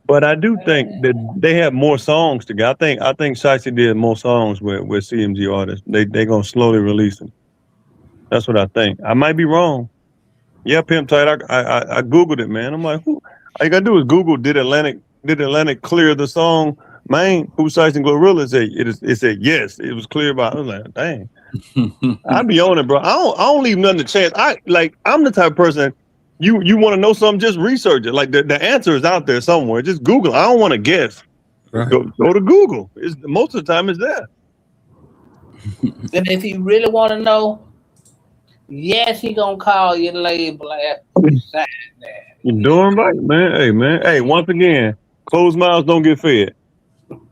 But I do think that they have more songs together. I think Shiesty did more songs with CMG artists. They gonna slowly release them. That's what I think. I might be wrong. Yeah, Pimp Tight. I Googled it, man. I'm like, all you gotta do is Google did Atlantic clear the song Maine, Pooh Shiesty and Glorilla? It said yes, it was clear by. I was like, dang. I'd be on it, bro. I don't leave nothing to chance. I'm the type of person. You want to know something, just research it. Like the answer is out there somewhere. Just Google it. I don't want to guess. Right. Go to Google. Most of the time it's there. And if you really want to know, yes, he gonna call your label after you sign that. You're doing right, man. Hey, once again, closed mouths don't get fed.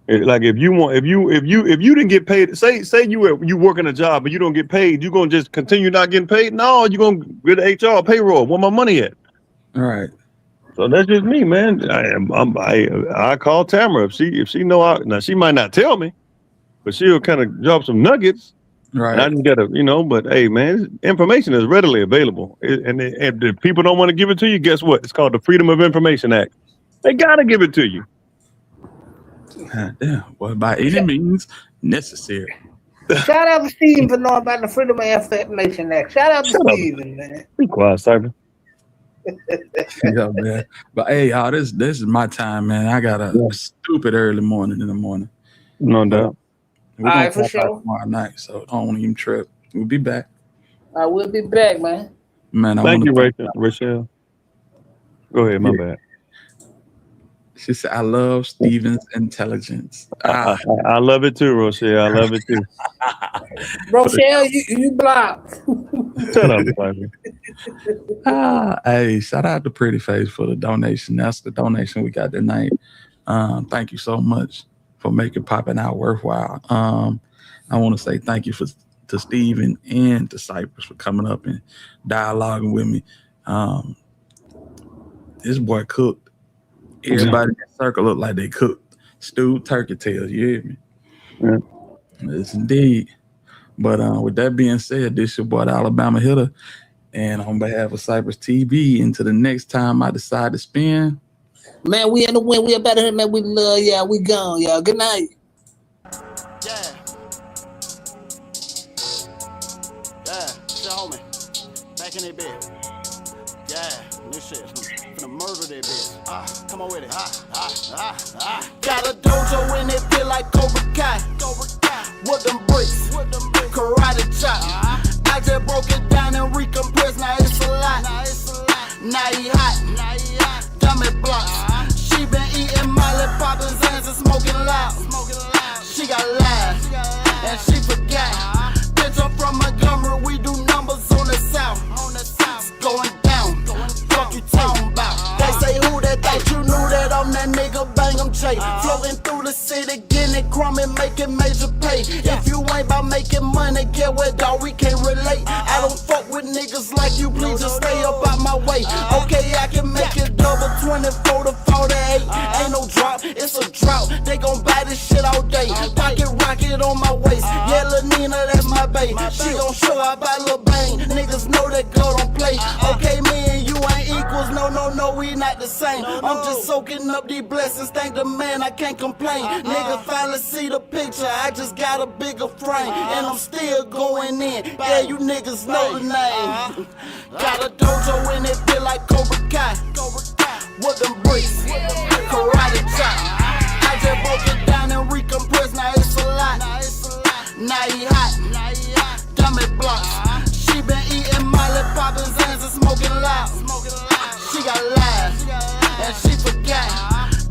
Like if you didn't get paid, say you working a job but you don't get paid, you gonna just continue not getting paid? No, you gonna get HR payroll. Where my money at? All right. So that's just me, man. I call Tamara if she know. Now she might not tell me, but she'll kind of drop some nuggets. Right. And I just gotta, But hey, man, information is readily available, and if people don't want to give it to you, guess what? It's called the Freedom of Information Act. They gotta give it to you. Yeah. Well, by any means necessary. Shout out to Steven for knowing about the Freedom of Information Act. Shout out to Steven, man. Be quiet, Cyber. Yeah, man. But hey, y'all, this is my time, man. I got a stupid early morning in the morning. No doubt. We're All right, gonna for sure. tomorrow night, so don't even trip. We'll be back. I will be back, man. Man, Thank you, Rachel. Go ahead, my bad. She said, I love Steven's intelligence. I love it too, Rochelle. I love it too. Rochelle, you blocked. Shut up, Cyber. Hey, shout out to Pretty Face for the donation. That's the donation we got tonight. Thank you so much for making Popping Out worthwhile. I want to say thank you to Steven and to Cypress for coming up and dialoguing with me. This boy cooked. Everybody in that circle looked like they cooked. Stewed turkey tails, you hear me? Yeah. Yes, indeed. But with that being said, this your boy, the Alabama Hitter. And on behalf of Cypress TV, until the next time I decide to spin. Man, we in the win. We up out of here, man. We love y'all. We gone, y'all. Good night. Yeah. Yeah, shit, homie. Back in that bed. Yeah, this shit. Finna murder that bitch. Come on with it. Got a dojo in it, feel like Cobra Kai. With them bricks, karate chop. I just broke it down and recompressed. Now it's a lot. Now he hot. Dummy blocks. She been eating Molly, popping Zans and smoking loud. She got lies, and she forgot. Bitch, I'm from Montgomery, we do numbers on the south. It's going down, fuck you talking about. They say who that thought you knew that I'm that nigga, bang 'em Jay. Floating through the city, getting crumb and making major pay. If you ain't about making money, get what, dog, we can't relate. I don't fuck with niggas like you, please just stay up out my way. Okay, I can make it double 24 to 48. Ain't no drop, it's a drought. They gon' buy this shit all day. Pocket rocket on my waist. Yeah, Lil Nina, that's my bae. She gon' show out by Lil Bang. Niggas know that girl don't play. Okay, me and you ain't equals. No, we not the same. I'm just soaking up these blessings. Thank the man, I can't complain. Niggas finally see the picture. I just got a bigger frame. And I'm still going in. Yeah, you niggas know the name. Got a dojo in it, feel like Cobra Kai. With them bricks, karate chop. I just broke it down and recompressed. Now it's a lot. Now he hot. Dummy blocks. She been eating Molly, popping Zans and smoking loud. She got lies, and she forgot.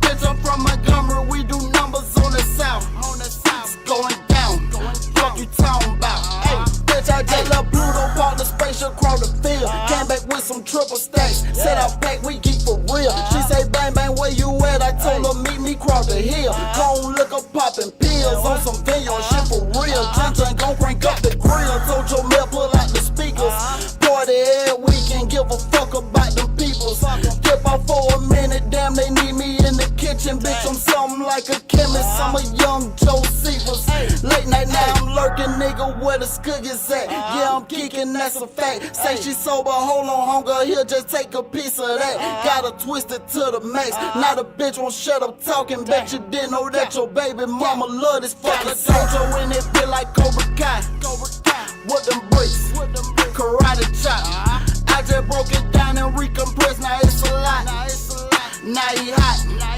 Bitch, I'm from Montgomery, we do numbers on the south. It's going down, fuck you talking about. Hey, bitch, I just left Pluto, parked the spaceship across the field. Came back with some triple stacks. Said I'm back, we geek for real. She say, bang, bang, where you at? I told her, meet me cross the hill. Gon' look up popping pills on some video, shit for real. Jun gon' crank up the grill. Told your mail, pull out the speakers. Party every weekend, give a fuck about them peoples. Dip off for a minute, damn, they need me in the kitchen. Bitch, I'm something like a chemist. I'm a young Josephus. Late night now, I'm lurking, nigga, where the skuggies at? Yeah, I'm geeking, that's a fact. Say she sober, hold on, hunger, here, just take a piece of that. Gotta twist it to the max. Now the bitch won't shut up talking. Bet you didn't know that your baby mama love this fucking dojo in it, feel like Cobra Kai. With them bricks, karate chop. I just broke it down and recompressed. Now it's a lot. Now he hot.